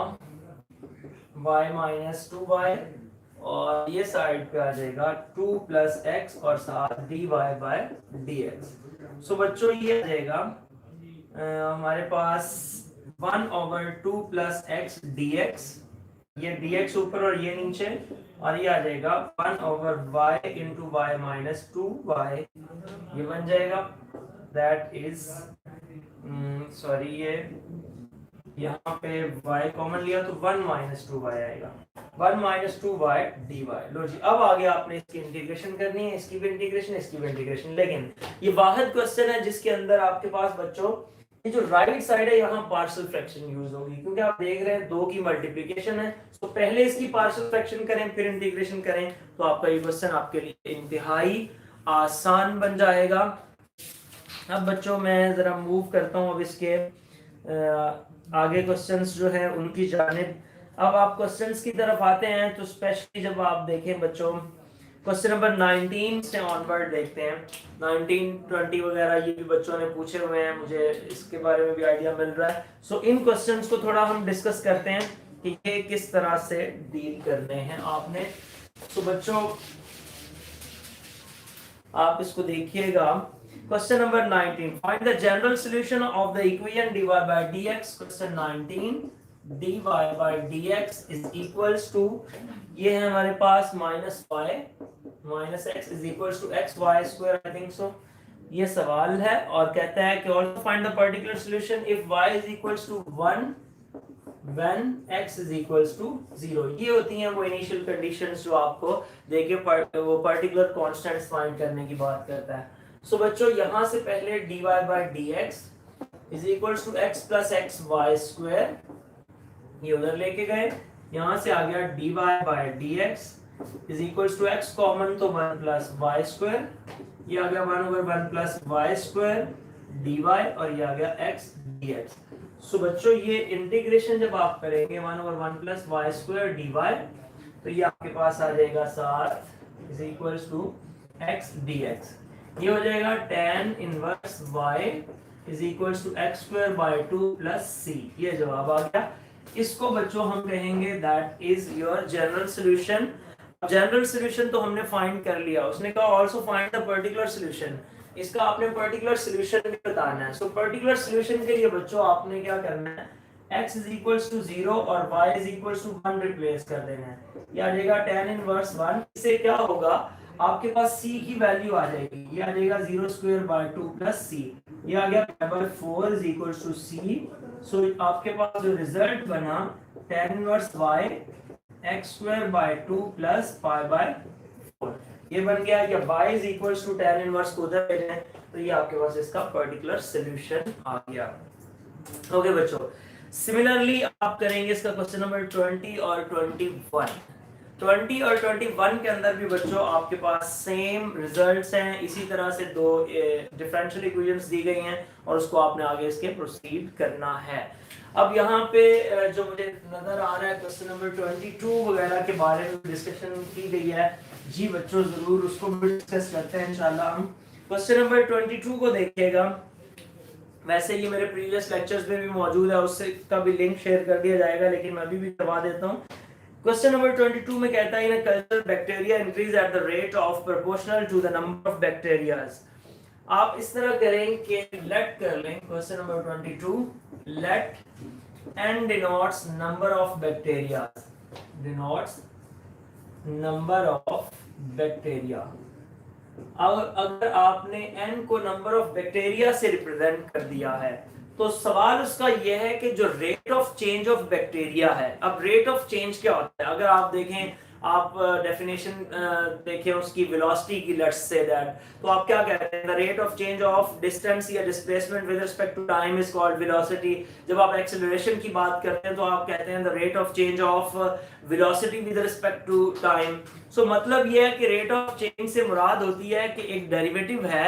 y माइनस 2y और ये साइड पे आ जाएगा 2 प्लस एक्स और साथ dy बाय dx। सो बच्चों ये आ जाएगा हमारे पास 1 ओवर 2 प्लस एक्स dx ये dx ऊपर और ये नीचे, और ये आ जाएगा 1/y into Y minus 2y, ये बन जाएगा। दैट इज सॉरी, ये यहाँ पे y कॉमन लिया तो 1 माइनस 2y आएगा, 1 माइनस 2y dy। लो जी, अब आगे आपने इसकी इंटीग्रेशन करनी है, इसकी भी इंटीग्रेशन, इसकी भी इंटीग्रेशन। लेकिन ये वाहिद क्वेश्चन है जिसके अंदर आपके पास बच्चों ये जो राइट साइड है यहाँ पार्शियल फ्रैक्शन यूज होगी, क्योंकि आप देख रहे हैं 2 की मल्टीप्लिकेशन है, तो पहले इसकी पार्शियल फ्रैक्शन करें फिर इंटीग्रेशन करें, तो आपका ये क्वेश्चन आपके लिए इंतहाई आसान बन जाएगा। अब बच्चों मैं जरा मूव करता हूँ अब इसके आगे क्वेश्चंस जो है उनकी जानिब। अब आप क्वेश्चंस की तरफ आते हैं तो स्पेशली जब आप देखें बच्चों क्वेश्चन नंबर 19 से ऑनवर्ड देखते हैं, 19, 20 वगैरह ये भी बच्चों ने पूछे हुए हैं, मुझे इसके बारे में भी आइडिया मिल रहा है। सो इन क्वेश्चंस को थोड़ा हम डिस्कस करते हैं कि ये किस तरह से डील करने हैं आपने। सो बच्चों आप इसको देखिएगा, question number 19, find the general solution of the equation dy by dx। Question 19, dy by dx is equals to, ये है हमारे पास minus y minus x is equals to X Y square, I think so. ये सवाल है और कहता है कि also find the particular solution if y is equals to 1 when x is equals to 0। ये होती हैं वो इनिशियल कंडीशंस जो आपको देके वो पर्टिकुलर कांस्टेंट्स फाइंड करने की बात करता है। सो बच्चों यहाँ से पहले dy by dx is equals to x plus xy square, ये उधर लेके गए, यहाँ से आ गया dy by dx is equals to x common तो 1 plus y square, ये आ गया 1/1 plus y square dy, और ये आ गया x dx। सो बच्चों ये इंटीग्रेशन जब आप करेंगे 1/1 plus y square dy, तो ये आपके पास आ जाएगा 7 is equals to x dx। ये हो जाएगा tan inverse y is equals to x square by 2 plus c, ये जवाब आ गया। इसको बच्चों हम कहेंगे that is your general solution। General solution तो हमने फाइंड कर लिया, उसने कहा also find the particular solution, इसका आपने पर्टिकुलर सॉल्यूशन भी बताना है। सो पर्टिकुलर सॉल्यूशन के लिए बच्चों आपने क्या करना है, x is equals to 0 और y is equals to 1 replace कर देना है, ये आ जाएगा tan इनवर्स 1। इससे क्या होगा, आपके पास c की वैल्यू आ जाएगी, ये आ जाएगा 0 स्क्वायर बाय 2 प्लस c, ये आ गया pi by 4 is equals to c। सो आपके पास जो रिजल्ट बना tan inverse y x square by 2 plus pi by 4, ये बन गया कि y is equals to tan inverse को उधर भेजें, तो ये आपके पास इसका पर्टिकुलर सॉल्यूशन आ गया। ओके बच्चों, सिमिलरली आप करेंगे इसका क्वेश्चन नंबर 20 और 21। 20 और 21 के अंदर भी बच्चों आपके पास सेम रिजल्ट्स हैं, इसी तरह से 2 डिफरेंशियल इक्वेशंस दी गई हैं और उसको आपने आगे इसके प्रोसीड करना है। अब यहाँ पे जो मुझे नजर आ रहा है क्वेश्चन नंबर 22 वगैरह के बारे में डिस्कशन की गई है, जी बच्चों जरूर उसको डिस्कस करते हैं इंशाल्लाह। हम क्वेश्चन नंबर 22 को देखिएगा, वैसे ये मेरे प्रीवियस लेक्चर्स में भी मौजूद है, उससे का भी लिंक शेयर कर दिया जाएगा, लेकिन मैं अभी भी करवा देता हूँ। क्वेश्चन नंबर 22 में कहता है in culture bacteria increase at the rate of proportional to the number of bacterias. आप इस तरह करें कि लेट कर लें question number 22, let n denotes number of bacteria, denotes number of bacteria। अगर आपने n को नंबर ऑफ बैक्टीरिया से रिप्रेजेंट कर दिया है, तो सवाल उसका यह है कि जो rate of change of bacteria है, अब रेट ऑफ चेंज क्या होता है, अगर आप देखें, आप डेफिनेशन देखें उसकी वेलोसिटी की, लेट्स से दैट, तो आप क्या कहते हैं, the rate of change of distance या displacement with respect to time is called velocity. जब आप एक्सेलरेशन की बात करते हैं तो आप कहते हैं the rate of change of velocity with respect to time. So मतलब ये है कि रेट ऑफ चेंज से मुराद होती है कि एक डेरिवेटिव है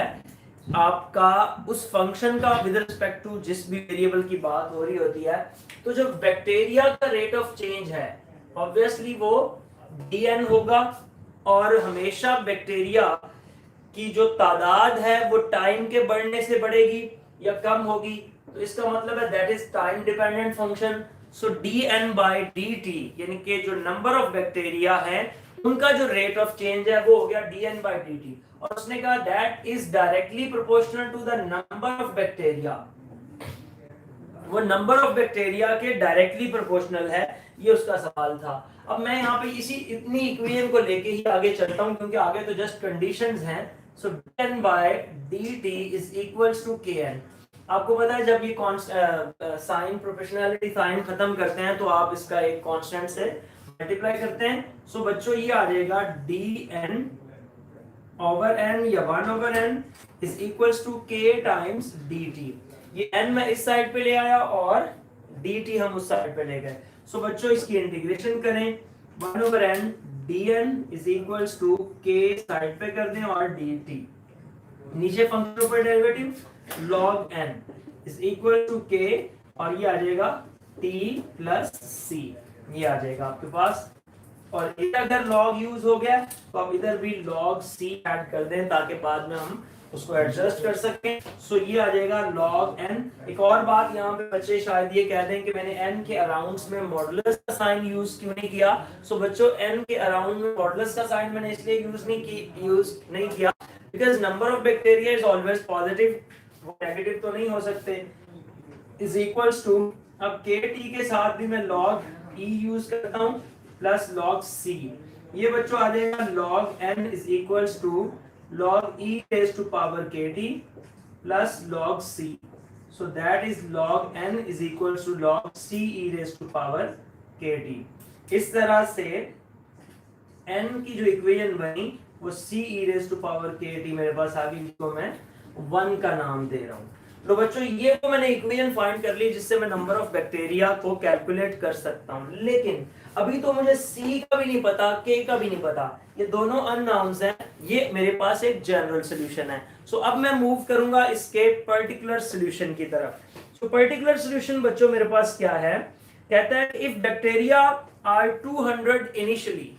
आपका उस फंक्शन का विद रिस्पेक्ट टू जिस भी वेरिएबल की बात हो रही होती है। तो जो बैक्टीरिया का रेट ऑफ चेंज है ऑब्वियसली वो dn होगा, और हमेशा बैक्टीरिया की जो तादाद है वो टाइम के बढ़ने से बढ़ेगी या कम होगी, तो इसका मतलब है that is time dependent function. So dn by dt यानी कि जो नंबर ऑफ बैक्टीरिया है उनका जो रेट ऑफ चेंज है वो हो गया dn by dt, और उसने कहा that is directly proportional to the number of bacteria, वो नंबर ऑफ बैक्टीरिया के डायरेक्टली प्रोपोर्शनल है। ये उसका सवाल था। अब मैं यहाँ पे इसी इतनी इक्वेशन को लेके ही आगे चलता हूँ, क्योंकि आगे तो जस्ट कंडीशंस हैं। सो dn by dt is equals to kn। आपको पता है जब ये साइन प्रोपोर्शनैलिटी साइन खत्म करते हैं तो आप इसका एक कांस्टेंट से मल्टीप्लाई करते हैं। सो बच्चों ये आ जाएगा dn ओवर n या 1 over n is equals to k times dt। ये n मैं इस साइड पे ले आया और dt हम उस साइड पे ले गए। सो बच्चों इसकी इंटीग्रेशन करें, 1 over n dn is equals to k side पे कर दें और dt, नीचे फंक्शन ऊपर derivative log n is equal to k और ये आ जाएगा t प्लस c, ये आ जाएगा आपके पास। और इधर अगर log यूज हो गया तो आप इधर भी log c ऐड कर दें ताकि बाद में हम उसको एडजस्ट कर सकें। सो ये आ जाएगा log n। एक और बात यहाँ पे बच्चे शायद ये कह दें कि मैंने n के अराउंड्स में मॉडुलस का साइन यूज क्यों नहीं किया। सो बच्चों n के अराउंड में मॉडुलस का साइन मैंने इसलिए यूज नहीं किया because number of bacteria is always positive, वो नेगेटिव तो नहीं हो सकते। इज इक्वल्स टू, अब kt के साथ भी मैं log e यूज करता हूँ प्लस log c। ये बच्चों आ जाएगा log n is equals to log e raised to power kt plus log c। So that is log n is equals to log c e raised to power kt। इस तरह से n की जो इक्वेशन बनी वो c e raised to power kt मेरे पास आ गई, जिसको मैं 1 का नाम दे रहा हूँ। तो बच्चों ये तो मैंने इक्वेशन फाइंड कर ली जिससे मैं नंबर ऑफ बैक्टीरिया को कैलकुलेट कर सकता हूँ, लेकिन अभी तो मुझे C का भी नहीं पता, K का भी नहीं पता, ये दोनों अननाउन्स हैं। ये मेरे पास एक जनरल सॉल्यूशन है। सो अब मैं मूव करूंगा इसके पर्टिकुलर सॉल्यूशन की तरफ। सो पर्टिकुलर सॉल्यूशन बच्चों मेरे पास क्या है, कहता है इफ बैक्टीरिया आर 200 इनिशियली,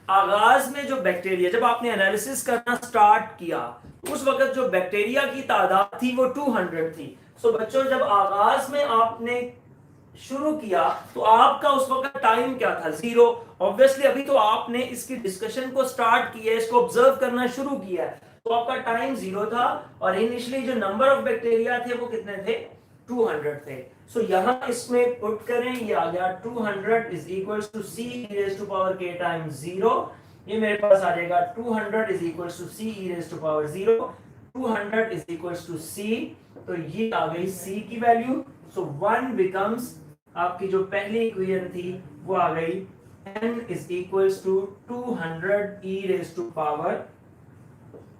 आगाज में जो बैक्टीरिया, जब आपने एनालिसिस करना स्टार्ट किया उस वक्त जो बैक्टीरिया की तादाद थी वो 200 थी। सो बच्चों जब आगाज में आपने शुरू किया तो आपका उस वक्त टाइम क्या था, 0। ऑब्वियसली अभी तो आपने इसकी डिस्कशन को स्टार्ट किया, इसको ऑब्जर्व करना शुरू किया, तो आपका टाइम 0 था और इनिशियली जो नंबर ऑफ बैक्टीरिया थे वो कितने थे, 200 थे। सो यहाँ इसमें पुट करें, ये आ गया 200 is equals to c e raised to power k times 0। ये मेरे पास आ जाएगा 200 is equals to c e raised to power 0, 200 is equals to c, तो ये आ गई c की वैल्यू। सो 1 बिकम्स, आपकी जो पहली इक्वेशन थी वो आ गई n is equals to 200 e raised to power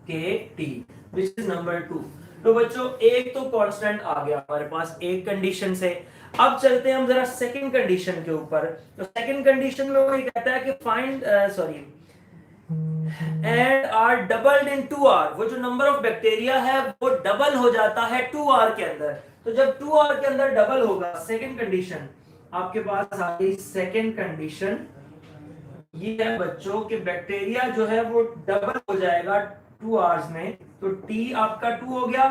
kt, which is number 2। तो बच्चों एक तो कांस्टेंट आ गया हमारे पास एक कंडीशन से। अब चलते हैं हम जरा सेकंड कंडीशन के ऊपर। तो सेकंड कंडीशन में वो ये कहता है कि find and are doubled in 2r, वो जो नंबर ऑफ बैक्टीरिया है वो डबल हो जाता है 2r के अंदर। तो जब 2r के अंदर डबल होगा, सेकंड कंडीशन आपके पास आ गई। सेकंड कंडीशन ये है बच्चों कि बैक्टीरिया जो है वो डबल हो जाएगा 2r में, तो t आपका 2 हो गया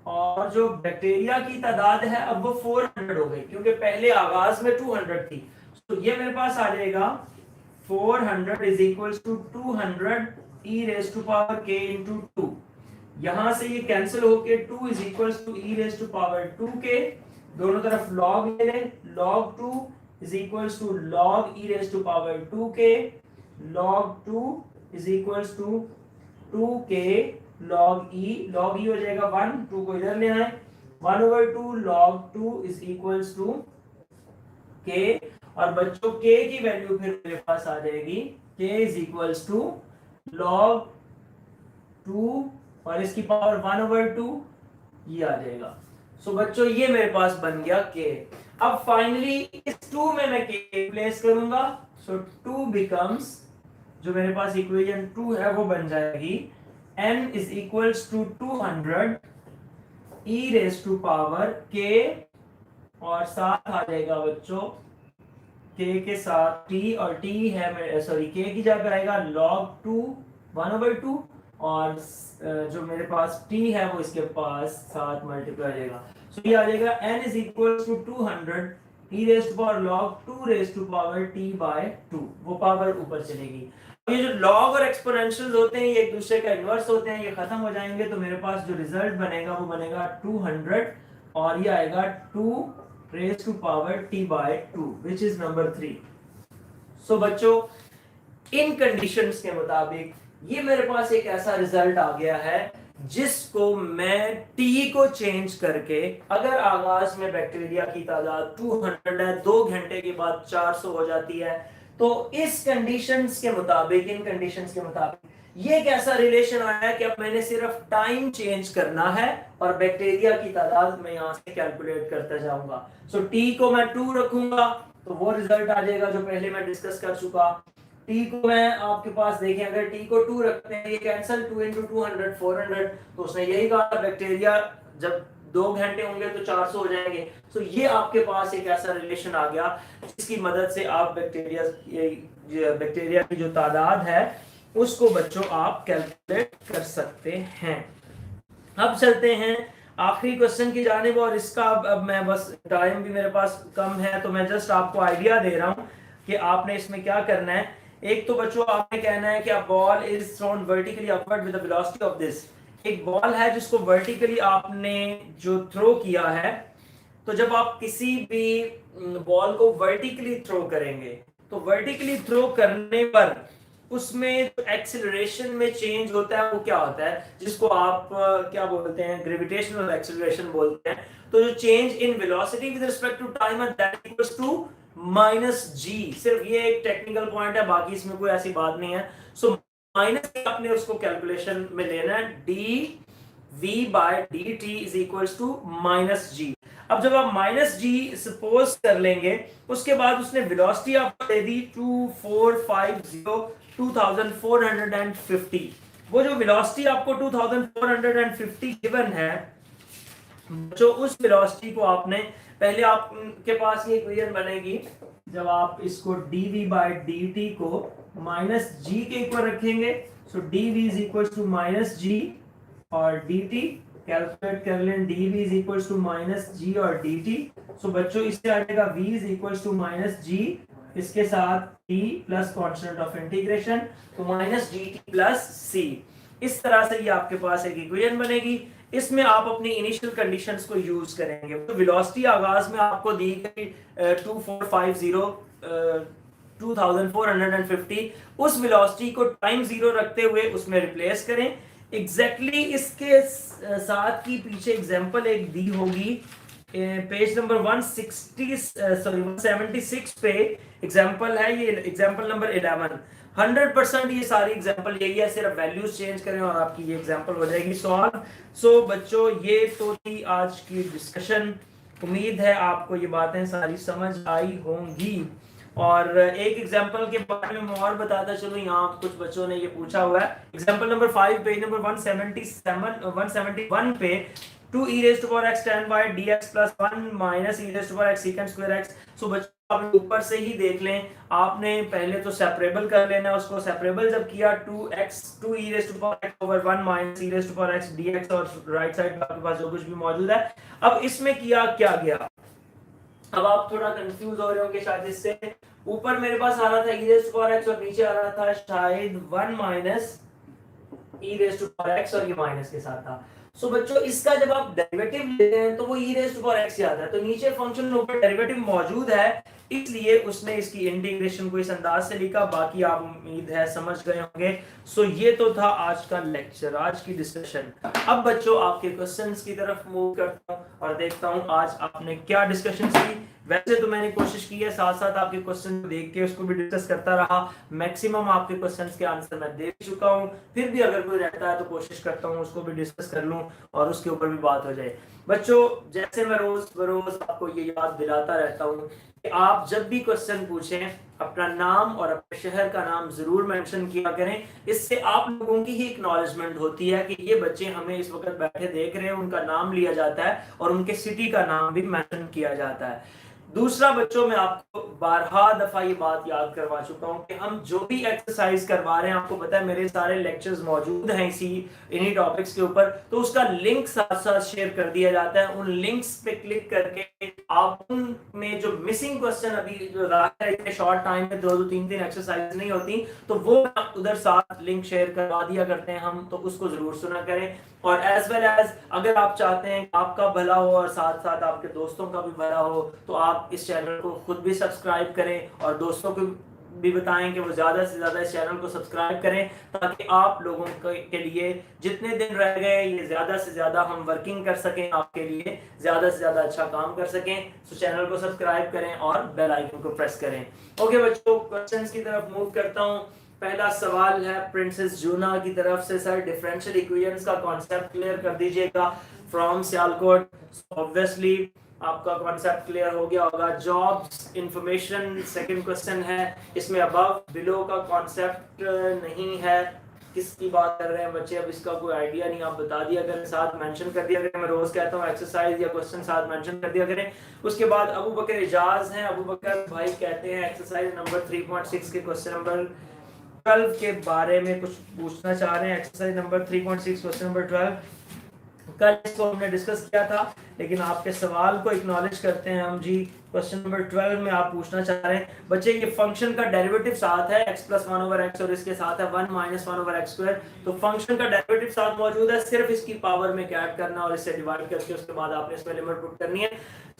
और जो बैक्टीरिया की तादाद है अब वो 400 हो गई, क्योंकि पहले आगाज में 200 थी। तो ये मेरे पास आ जाएगा 400 is equals to 200 e raised to power k into 2। यहां से ये कैंसिल होके 2 is equals to e raised to power 2k, दोनों तरफ log ले लें, log 2 is equals to log e raised to power 2k, log 2 is equals to 2k log e हो जाएगा 1, 2 को इधर ले आए, 1/2 log 2 is equals to k, और बच्चों k की वैल्यू फिर मेरे पास आ जाएगी k is equals to log 2 और इसकी पावर 1/2, ये आ जाएगा। सो बच्चों ये मेरे पास बन गया k। अब फाइनली इस 2 में मैं k प्लेस करूंगा। सो 2 बिकम्स, जो मेरे पास इक्वेशन 2 है वो बन जाएगी n is equals to 200 e raised to power k, और साथ आ जाएगा बच्चों k के साथ t, और t है k की जगह आएगा log 2 1/2, और जो मेरे पास t है वो इसके पास साथ मल्टीप्लाई हो जाएगा। सो ये आ जाएगा n is equals to 200 e raised to power log 2 raised to power t by 2, वो पावर ऊपर चलेगी। ये जो log और एक्सपोनेंशियल्स होते हैं ये एक दूसरे का इन्वर्स होते हैं, ये खत्म हो जाएंगे तो मेरे पास जो रिजल्ट बनेगा वो बनेगा 200 और ये आएगा 2 raised to power t by 2 which is number 3। सो बच्चों, इन कंडीशंस के मुताबिक ये मेरे पास एक ऐसा रिजल्ट आ गया है जिसको मैं टी को चेंज करके, अगर आगाज में बैक्टीरिया की तादाद 200 है, 2 घंटे के बाद 400 हो जाती है, तो इस कंडीशंस के मुताबिक, इन कंडीशंस के मुताबिक ये एक ऐसा रिलेशन आया है कि अब मैंने सिर्फ टाइम चेंज करना है और बैक्टीरिया की तादाद मैं यहां से कैलकुलेट करता जाऊंगा। सो टी को मैं 2 रखूंगा तो वो रिजल्ट आ जाएगा जो पहले मैं डिस्कस कर चुका। टी को मैं आपके पास देखें, अगर टी को 2 रखते हैं, ये कैंसिल 2 into 200 400, तो उसने यही कहा बैक्टीरिया जब 2 घंटे होंगे तो 400 हो जाएंगे। सो ये आपके पास एक ऐसा रिलेशन आ गया जिसकी मदद से आप बैक्टीरिया की जो तादाद है उसको बच्चों आप कैलकुलेट कर सकते हैं। अब चलते हैं आखिरी क्वेश्चन की जानिब, और इसका अब मैं बस, टाइम भी मेरे पास कम है तो मैं जस्ट आपको आइडिया दे रहा हूं कि आपने इसमें क्या करना है। एक तो बच्चों आपने कहना है कि a ball is thrown vertically upward with the velocity of this. एक बॉल है जिसको वर्टिकली आपने जो थ्रो किया है, तो जब आप किसी भी बॉल को वर्टिकली थ्रो करेंगे तो वर्टिकली थ्रो करने पर उसमें जो एक्सेलरेशन में चेंज होता है वो क्या होता है, जिसको आप क्या बोलते हैं, ग्रेविटेशनल एक्सेलरेशन बोलते हैं। तो जो change in velocity with respect to time and that equals to minus G. सिर्फ ये एक टेक्निकल पॉइंट है, बाकी इसमें कोई ऐसी बात नहीं है। सो माइनस आपने उसको कैलकुलेशन में लेना है, D V by D T is equals to minus G. अब जब आप माइनस जी सपोज कर लेंगे, उसके बाद उसने वेलोसिटी आपको दे दी 2450 वो जो वेलोसिटी आपको 2450 गिवन है, जो उस वेलोसिटी को आपने, पहले आपके पास ये इक्वेशन बनेगी जब आप इसको dv बाय dt को माइनस जी के इक्वल रखेंगे, so dv is equal to minus G और dt कैलकुलेट कर लें, dv is equal to minus G और dt। सो बच्चों इससे आ जाएगा v is equal to minus G, इसके साथ t plus constant of integration, तो माइनस dt प्लस c। इस तरह से ये आपके पास एक इक्वेशन बनेगी। इसमें आप अपनी इनिशियल कंडीशंस को यूज करेंगे। तो वेलोसिटी आगाज में आपको दी गई 2450 उस वेलोसिटी को टाइम जीरो रखते हुए उसमें रिप्लेस करें। एग्जैक्टली इसके साथ की पीछे एग्जांपल एक दी होगी पेज नंबर 176 पे एग्जांपल है, ये एग्जांपल नंबर 11। 100% ये सारी एग्जांपल यही है, सिर्फ वैल्यूज चेंज करें और आपकी ये एग्जांपल हो जाएगी सॉल्व। सो बच्चों ये तो थी आज की डिस्कशन। उम्मीद है आपको ये बातें सारी समझ आई होंगी। और एक एग्जांपल के बारे में मैं और बताता चलूं, यहाँ कुछ बच्चों ने ये पूछा हुआ है। एग्जांपल नंबर 5 पेज नंबर 171 पे 2 e raised to power x tan y dx plus 1 minus e raised to power x secant square x। सो बच्चों आप ऊपर से ही देख लें, आपने पहले तो सेपरेबल कर लेना है। उसको सेपरेबल जब किया 2 e raised to power x over 1 minus e raised to power x dx, और राइट साइड पे आपके पास जो कुछ भी मौजूद है। अब इसमें किया क्या गया, अब आप थोड़ा कंफ्यूज हो रहे होंगे शायद इससे। ऊपर मेरे पास आ रहा था e raised to power x और नीचे आ रहा था शायद 1 minus e raised to power x और ये माइनस के साथ था। सो बच्चों इसका जब आप डेरिवेटिव लेते हैं तो वो e raised to power x आता है, तो नीचे फंक्शन में ऊपर डेरिवेटिव मौजूद है, इसलिए उसने इसकी इंटीग्रेशन को इस अंदाज से लिखा। बाकी आप उम्मीद है समझ गए होंगे। सो ये तो था आज का लेक्चर, आज की डिस्कशन। अब बच्चों आपके क्वेश्चंस की तरफ मूव करता हूं और देखता हूं आज आपने क्या डिस्कशन की। वैसे तो मैंने कोशिश की है साथ साथ आपके क्वेश्चन देख के उसको भी डिस्कस करता रहा। मैक्सिमम आपके क्वेश्चंस के आंसर मैं दे चुका हूं, फिर भी अगर कोई रहता है तो कोशिश करता हूं उसको भी डिस्कस कर लूं और उसके ऊपर भी बात हो जाए। बच्चों जैसे मैं रोज बरोज आपको ये याद दिलाता रहता हूं कि आप जब भी क्वेश्चन पूछें अपना नाम और अपने शहर का नाम जरूर मेंशन किया करें। इससे आप लोगों की ही एक्नॉलेजमेंट होती है कि ये बच्चे हमें इस वक्त बैठे देख रहे हैं, उनका नाम लिया जाता है और उनके सिटी का नाम भी मेंशन किया जाता है। दूसरा बच्चों मैं आपको बारहा दफा ये बात याद करवा चुका हूं कि हम जो भी एक्सरसाइज करवा रहे हैं, आपको पता है मेरे सारे लेक्चर्स मौजूद हैं इन्हीं टॉपिक्स के ऊपर, तो उसका लिंक साथ साथ शेयर कर दिया जाता है। उन लिंक्स पे क्लिक करके आप उनमें जो मिसिंग क्वेश्चन अभी जो इतने शॉर्ट टाइम में 2-2 3-3 एक्सरसाइज नहीं होती, तो वो उधर साथ लिंक शेयर करवा दिया करते हैं हम, तो उसको जरूर सुना करें। और एज वेल एज अगर आप चाहते हैं आपका भला हो और साथ साथ आपके दोस्तों का भी भला हो, तो आप इस चैनल को खुद भी सब्सक्राइब करें और दोस्तों को भी बताएं कि वो ज़्यादा से ज़्यादा इस चैनल को सब्सक्राइब करें, ताकि आप लोगों के लिए जितने दिन रह गए ये ज़्यादा से ज़्यादा हम वर्किंग कर सकें, आपके लिए ज़्यादा से ज़्यादा अच्छा काम कर सकें। तो चैनल को सब्सक्राइब करें और बेल आइकन को प्रेस करें। ओके बच्चों, क्वेश्चंस की तरफ मूव करता हूँ। पहला सवाल है प्रिंसेस जूना की तरफ से, सर डिफरेंशियल इक्वेशंस का कॉन्सेप्ट क्लियर कर दीजिएगा फ्रॉम सियालकोट। ऑब्वियसली आपका कॉन्सेप्ट क्लियर हो गया होगा। जॉब्स इंफॉर्मेशन सेकंड क्वेश्चन है, इसमें अबव बिलो का कॉन्सेप्ट नहीं है। किसकी बात कर रहे हैं बच्चे? अब इसका कोई आइडिया नहीं, आप बता दिया करें, साथ मेंशन कर दिया करें। मैं रोज कहता हूँ एक्सरसाइज या क्वेश्चन साथ मेंशन कर दिया करें। उसके बाद अबू बकर इजाज हैं, अबू बकर भाई कहते हैं एक्सरसाइज नंबर 3.6 के क्वेश्चन नंबर 12 के बारे में कुछ पूछना चाह रहे हैं। एक्सरसाइज नंबर 3.6 क्वेश्चन नंबर 12, कल इसको हमने डिस्कस किया था, लेकिन आपके सवाल को एक्नॉलेज करते हैं हम जी। क्वेश्चन नंबर 12 में आप पूछना चाह रहे हैं बच्चे, ये फंक्शन का डेरिवेटिव साथ है x + 1/x और इसके साथ है 1 - 1/x²। तो फंक्शन का डेरिवेटिव साथ मौजूद है, सिर्फ इसकी पावर में ऐड करना और इससे डिवाइड करके उसके बाद आपने इसमें लिमिट पुट करनी है।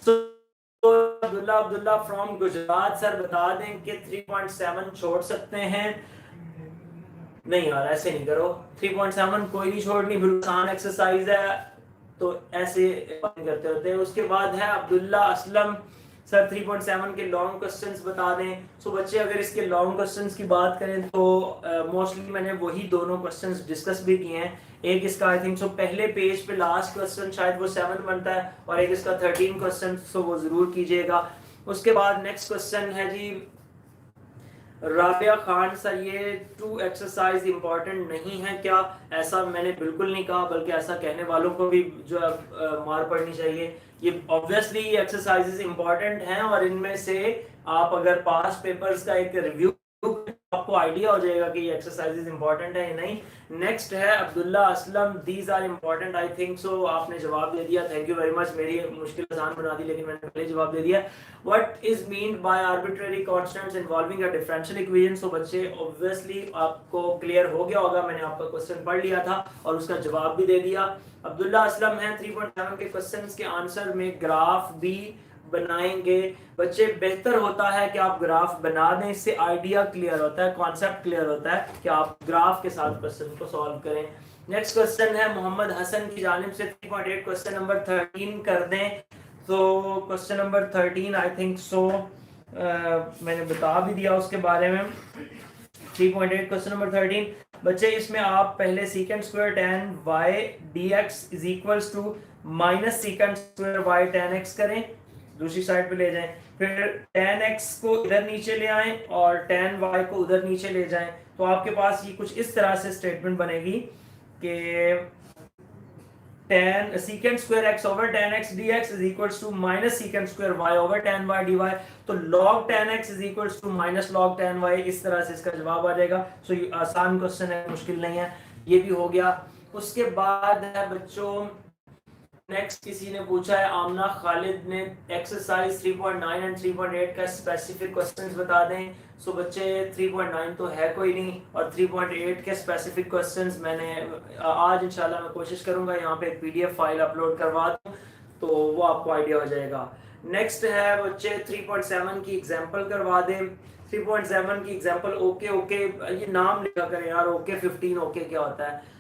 सो अब्दुल्ला फ्रॉम गुजरात, सर बता दें कि 3.7 छोड़ सकते हैं? नहीं यार, ऐसे नहीं करो, 3.7 कोई नहीं छोड़नी, बिल्कुल आसान एक्सरसाइज है, तो ऐसे करते होते हैं। उसके बाद है अब्दुल्ला असलम, सर 3.7 के लॉन्ग क्वेश्चंस बता दें। सो बच्चे अगर इसके लॉन्ग क्वेश्चंस की बात करें तो मोस्टली मैंने वही दोनों क्वेश्चंस डिस्कस भी किए हैं। एक इसका आई थिंक सो पहले पेज पे लास्ट क्वेश्चन शायद वो 7 बनता है, और एक इसका 13 क्वेश्चन, सो वो जरूर कीजिएगा। उसके बाद नेक्स्ट क्वेश्चन है जी राबिया खान, सर ये 2 एक्सरसाइज इंपॉर्टेंट नहीं है क्या? ऐसा मैंने बिल्कुल नहीं कहा, बल्कि ऐसा कहने वालों को भी जो है मार पड़नी चाहिए। ये ऑब्वियसली ये एक्सरसाइजेस इंपॉर्टेंट हैं, और इनमें से आप अगर पास पेपर्स का एक रिव्यू, आपको आइडिया हो जाएगा कि ये एक्सरसाइजेस इंपॉर्टेंट है या नहीं। नेक्स्ट है Abdullah Aslam, these are important I think so. आपने जवाब दे दिया, थैंक यू वेरी मच। मेरी मुश्किल आसान बना दी, लेकिन मैंने पहले जवाब दे दिया। What is mean by arbitrary constants involving a differential equation? So बच्चे ऑब्वियसली आपको क्लियर हो गया होगा, मैंने आपका क्वेश्चन पढ़ लिया था और उसका जवाब भी दे दिया। अब्दुल्ला असलम है 3.7 के क्वेश्चंस के आंसर में ग्राफ भी बनाएंगे। बच्चे बेहतर होता है कि आप ग्राफ बना दें, इससे आइडिया क्लियर होता है, कॉन्सेप्ट क्लियर होता है कि आप ग्राफ के साथ क्वेश्चन को सॉल्व करें। नेक्स्ट क्वेश्चन है मोहम्मद हसन की जानिब से 3.8 क्वेश्चन नंबर 13 कर दें। तो क्वेश्चन नंबर 13 आई थिंक सो मैंने बता भी दिया उसके बारे में। 3.8 क्वेश्चन नंबर 13 बच्चे, इसमें आप पहले secant square tan y dx is equals to minus secant square y tan x करें, दूसरी साइड पे ले जाएं, फिर tan x को इधर नीचे ले आएं और tan y को उधर नीचे ले जाएं। तो आपके पास ये कुछ इस तरह से स्टेटमेंट बनेगी कि tan secant square x over tan x dx is equals to minus secant square y over tan y dy। तो log tan x is equals to minus log tan y, इस तरह से इसका जवाब आ जाएगा। सो ये आसान क्वेश्चन है, मुश्किल नहीं है, ये भी हो गया। उसके बाद है बच्चों नेक्स्ट किसी ने पूछा है, आमना खालिद ने, एक्सरसाइज 3.9 एंड 3.8 का स्पेसिफिक क्वेश्चंस बता दें। सो बच्चे 3.9 तो है कोई नहीं, और 3.8 के स्पेसिफिक क्वेश्चंस मैंने आज इंशाल्लाह मैं कोशिश करूंगा यहाँ पे एक पीडीएफ फाइल अपलोड करवा दूं, तो वो आपको आइडिया हो जाएगा। नेक्स्ट है बच्चे 3.7 की एग्जांपल करवा दें। 3.7 की एग्जांपल ओके, ये नाम लिखा करें यार, ओके 15 ओके क्या होता है।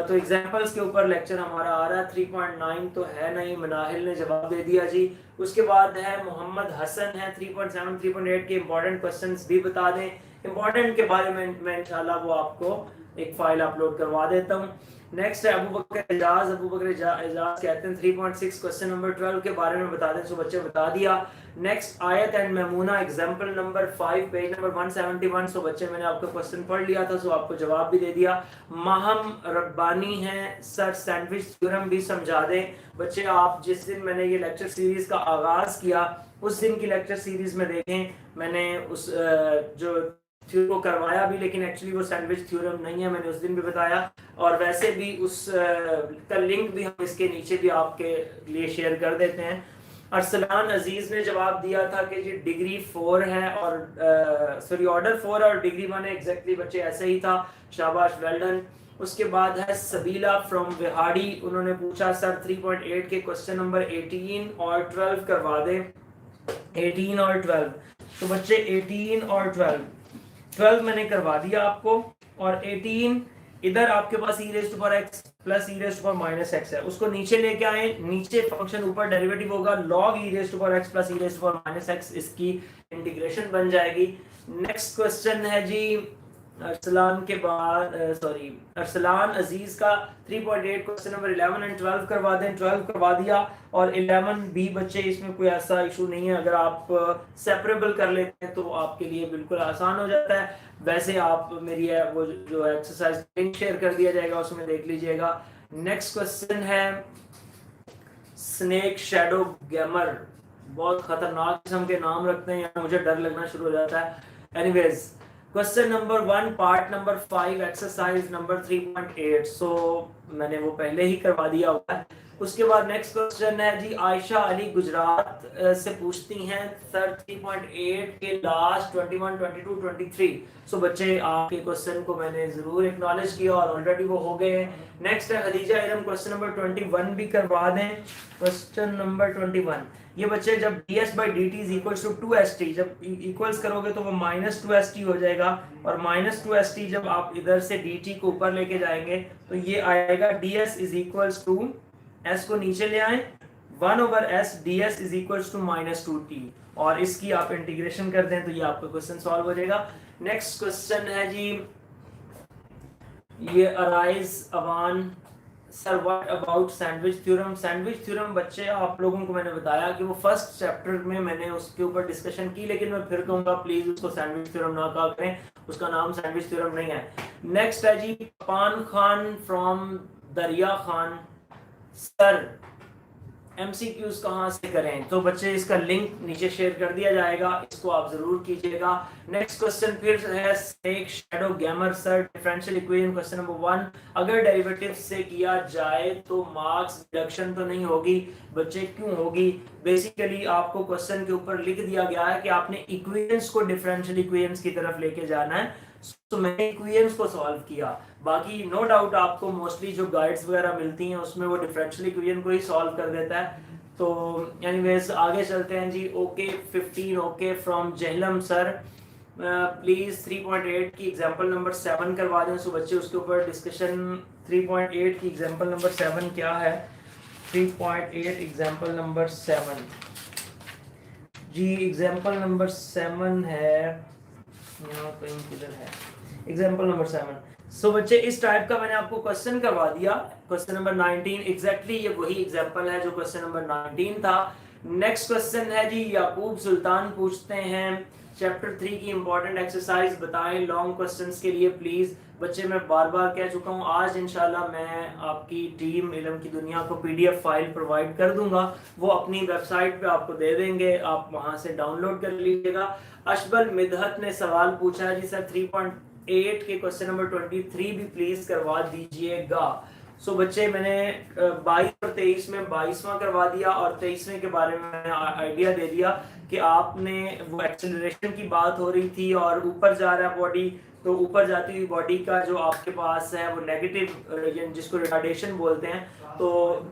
तो एग्जांपल्स के ऊपर लेक्चर हमारा आ रहा है। 3.9 तो है नहीं, मनाहिल ने जवाब दे दिया जी। उसके बाद है मोहम्मद हसन है 3.7 3.8 के इंपॉर्टेंट क्वेश्चंस भी बता दें। इंपॉर्टेंट के बारे में मैं इंशाल्लाह वो आपको एक फाइल अपलोड करवा देता हूँ। नेक्स्ट है अबू बकर इजाज, कहते हैं 3.6 क्वेश्चन नंबर 12 के बारे में बता दें। सो बच्चे बता दिया। नेक्स्ट आयत and Maimuna example number 5 page number 171। सो बच्चे मैंने आपका क्वेश्चन पढ़ लिया था, सो आपको जवाब भी दे दिया। माहम रब्बानी हैं, सर सैंडविच थ्योरम भी समझा दें। बच्चे आप जिस दिन मैंने ये लेक्चर सीरीज का आगाज किया उस दिन की लेक्चर सीरीज में देखें, मैंने उस जो थ्योरम को करवाया भी, लेकिन एक्चुअली वो सैंडविच थ्योरम नहीं है, मैंने उस दिन भी बताया। और वैसे भी उस का लिंक भी हम इसके नीचे भी आपके लिए शेयर कर देते हैं। अरसलान अजीज ने जवाब दिया था कि जी डिग्री 4 है और सॉरी ऑर्डर 4 और डिग्री 1 है, एग्जैक्टली बच्चे ऐसे ही था, शाबाश, वेल डन। उसके बाद है सबीला फ्रॉम विहाड़ी, उन्होंने पूछा सर 3.8 के क्वेश्चन नंबर 18 और 12 करवा दें। 18 और 12, तो बच्चे 18 और 12 12 मैंने करवा दिया आपको, और 18 इधर आपके पास e raise to power x plus e raise to power minus x है, उसको नीचे लेके आए, नीचे फंक्शन ऊपर डेरिवेटिव होगा log e raise to power x plus e raise to power minus x, इसकी इंटीग्रेशन बन जाएगी। नेक्स्ट क्वेश्चन है जी अरसलान के बाद अरसलान अजीज का 3.8 क्वेश्चन नंबर 11 एंड 12 करवा दें। 12 करवा दिया, और 11 भी बच्चे इसमें कोई ऐसा इशू नहीं है, अगर आप सेपरेबल कर लेते हैं तो आपके लिए बिल्कुल आसान हो जाता है। वैसे आप मेरी वो जो एक्सरसाइज लिंक शेयर कर दिया जाएगा, उसमें देख लीजिएगा। नेक्स्ट क्वेश्चन है स्नेक शैडो गेमर, बहुत खतरनाक किस्म के नाम रखते हैं, मुझे डर लगना शुरू हो जाता है। Anyways question number 1 part number 5 exercise number 3.8, सो मैंने वो पहले ही करवा दिया हुआ है। उसके बाद नेक्स्ट क्वेश्चन है जी आयशा अली गुजरात से पूछती हैं सर 3.8 के लास्ट 21, 22, 23। सो बच्चे आपके क्वेश्चन को मैंने जरूर एक्नॉलेज किया और ऑलरेडी वो हो गए हैं। नेक्स्ट है खदीजा इरम, क्वेश्चन नंबर 21 भी करवा दें। क्वेश्चन नंबर 21, ये बच्चे जब ds by dt is equals to 2st, जब इक्वल्स करोगे तो वो माइनस 2st हो जाएगा, और माइनस 2st जब आप इधर से dt को ऊपर लेके जाएंगे तो ये आएगा ds is equals to, s को नीचे ले आए, 1/s ds is equals to -2t, और इसकी आप इंटीग्रेशन कर दें तो ये आपका क्वेश्चन सॉल्व हो जाएगा। नेक्स्ट क्वेश्चन है जी ये Ariz Awan sir what about sandwich theorem. Sandwich theorem बच्चे आप लोगों को मैंने बताया कि वो फर्स्ट चैप्टर में मैंने उसके ऊपर डिस्कशन की, लेकिन मैं फिर कहूँगा प्लीज उसको सैंडविच थ्योरम ना कहा करें, उसका नाम सैंडविच थ्योरम नहीं है। नेक्स्ट है जी पान खान फ्रॉम दरिया खान, सर MCQs कहाँ से करें, तो बच्चे इसका लिंक नीचे शेयर कर दिया जाएगा, इसको आप जरूर कीजिएगा। नेक्स्ट क्वेश्चन फिर है snake shadow gamer, sir differential equation question number 1, अगर डेरिवेटिव से किया जाए तो मार्क्स डिडक्शन तो नहीं होगी बच्चे, क्यों होगी? बेसिकली आपको क्वेश्चन के ऊपर लिख दिया गया है कि आपने इक्वेशंस को डिफरेंशियल इक्वेशंस की तरफ लेके जाना है, तो मैंने इक्वेशंस को सॉल्व किया। बाकी नो डाउट आपको मोस्टली जो गाइड्स वगैरह मिलती हैं उसमें वो डिफरेंशियल इक्वेशन को ही सॉल्व कर देता है। तो एनीवेज आगे चलते हैं जी। Okay 15 okay from Jhelum, sir please 3.8 की एग्जांपल नंबर 7 करवा दें। सो बच्चे उसके ऊपर डिस्कशन 3.8 की एग्जांपल नंबर 7 क्या है? 3.8 एग्जांपल नंबर 7 जी, एग्जांपल नंबर 7 है यहाँ कहीं किधर है एग्जांपल नंबर 7। सो बच्चे इस टाइप का मैंने आपको क्वेश्चन करवा दिया, क्वेश्चन नंबर 19 एग्जैक्टली ये वही एग्जांपल है जो क्वेश्चन नंबर 19 था। नेक्स्ट क्वेश्चन है जी याकूब सुल्तान पूछते हैं चैप्टर 3 की इंपॉर्टेंट एक्सरसाइज बताएं लॉन्ग क्वेश्चंस के लिए प्लीज। बच्चे मैं बार बार कह चुका हूँ, आज इंशाल्लाह मैं आपकी टीम इल्म की दुनिया को PDF फाइल प्रोवाइड कर दूंगा, वो अपनी वेबसाइट पे आपको दे देंगे, आप वहां से डाउनलोड कर लीजिएगा। अशबल मिदहत ने सवाल पूछा है जी सर 3.8 के क्वेश्चन नंबर 23 भी प्लीज करवा दीजिएगा। सो बच्चे मैंने 22 और 23 में 22वां करवा दिया, और 23वें के बारे में मैंने आइडिया दे दिया कि आपने वो एक्सेलरेशन की बात हो रही थी और ऊपर जा रहा है बॉडी, तो ऊपर जाती हुई बॉडी का जो आपके पास है वो नेगेटिव जिसको रिटार्डेशन बोलते हैं, तो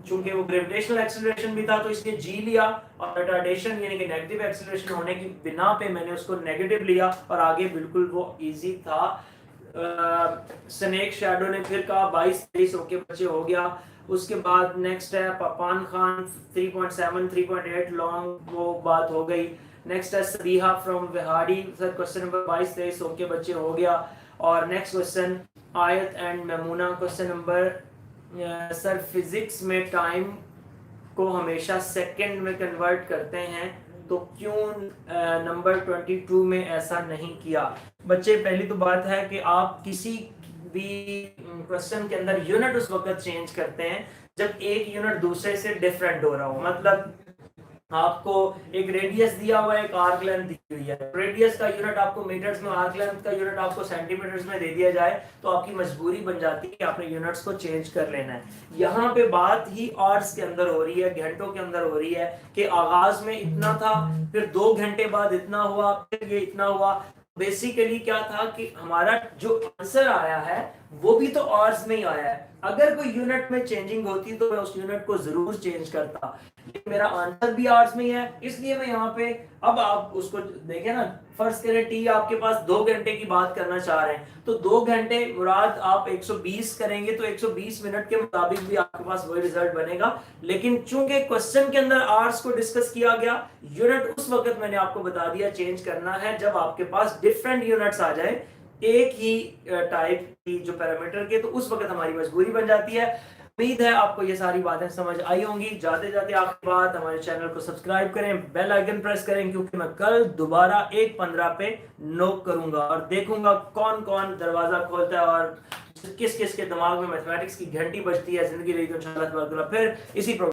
चूंकि वो ग्रेविटेशनल एक्सेलरेशन भी था तो इसने जी लिया, और रिटार्डेशन यानी कि नेगेटिव एक्सेलरेशन होने की बिना पे मैंने उसको नेगेटिव लिया, और आगे बिल्कुल वो इजी था। स्नेक शैडो ने फिर कहा 22-23 ओके बच्चे हो गया। उसके बाद नेक्स्ट है पपान खान 3.7 3.8 लॉन्ग, वो बात हो गई। नेक्स्ट है Sariha from Vehari, sir question number 22-23 okay बच्चे हो गया। और next question Ayat and Maimoona question number sir physics में टाइम को हमेशा सेकंड में कन्वर्ट करते हैं तो क्यों नंबर 22 में ऐसा नहीं किया? बच्चे पहली तो बात है कि आप किसी भी क्वेश्चन के अंदर यूनिट उस वक्त चेंज करते हैं जब एक यूनिट दूसरे से डिफरेंट हो रहा हो। मतलब आपको एक रेडियस दिया हुआ है, एक आर्क लेंथ दी हुई है, रेडियस का यूनिट आपको मीटर्स में, आर्क लेंथ का यूनिट आपको सेंटीमीटर्स में दे दिया जाए तो आपकी मजबूरी बन जाती है कि आपने यूनिट्स को चेंज कर लेना है। यहाँ पे बात ही आवर्स के अंदर हो रही है, घंटों के अंदर हो रही है कि आगाज में इतना था, फिर 2 घंटे बाद इतना हुआ, फिर ये इतना हुआ। बेसिकली क्या था कि हमारा जो आंसर आया है वो भी तो आवर्स में ही आया है, अगर कोई यूनिट में चेंजिंग होती तो मैं उस यूनिट को जरूर चेंज करता, लेकिन मेरा आंसर भी आर्ट्स में ही है, इसलिए मैं यहाँ पे, अब आप उसको देखें ना, फर्स्ट करें टी आपके पास 2 घंटे की बात करना चाह रहे हैं, तो 2 घंटे मुराद आप 120 करेंगे तो 120 मिनट के मुताबिक भी आपके पास वही रिजल्ट बनेगा। लेकिन चूंकि क्वेश्चन के अंदर आर्ट्स को डिस्कस किया गया, यूनिट उस वक्त मैंने आपको बता दिया चेंज करना है जब आपके पास डिफरेंट यूनिट्स आ जाए एक ही टाइप की जो पैरामीटर के, तो उस वक्त हमारी मजबूरी बन जाती है। उम्मीद है आपको ये सारी बातें समझ आई होंगी। जाते जाते आखिरी बात, हमारे चैनल को सब्सक्राइब करें, बेल आइकन प्रेस करें, क्योंकि मैं कल दोबारा 1:15 पे नोक करूंगा और देखूंगा कौन कौन दरवाजा खोलता है और किस किस के दिमाग में मैथमेटिक्स की घंटी बजती है। जिंदगी रही तो इंशाल्लाह फिर इसी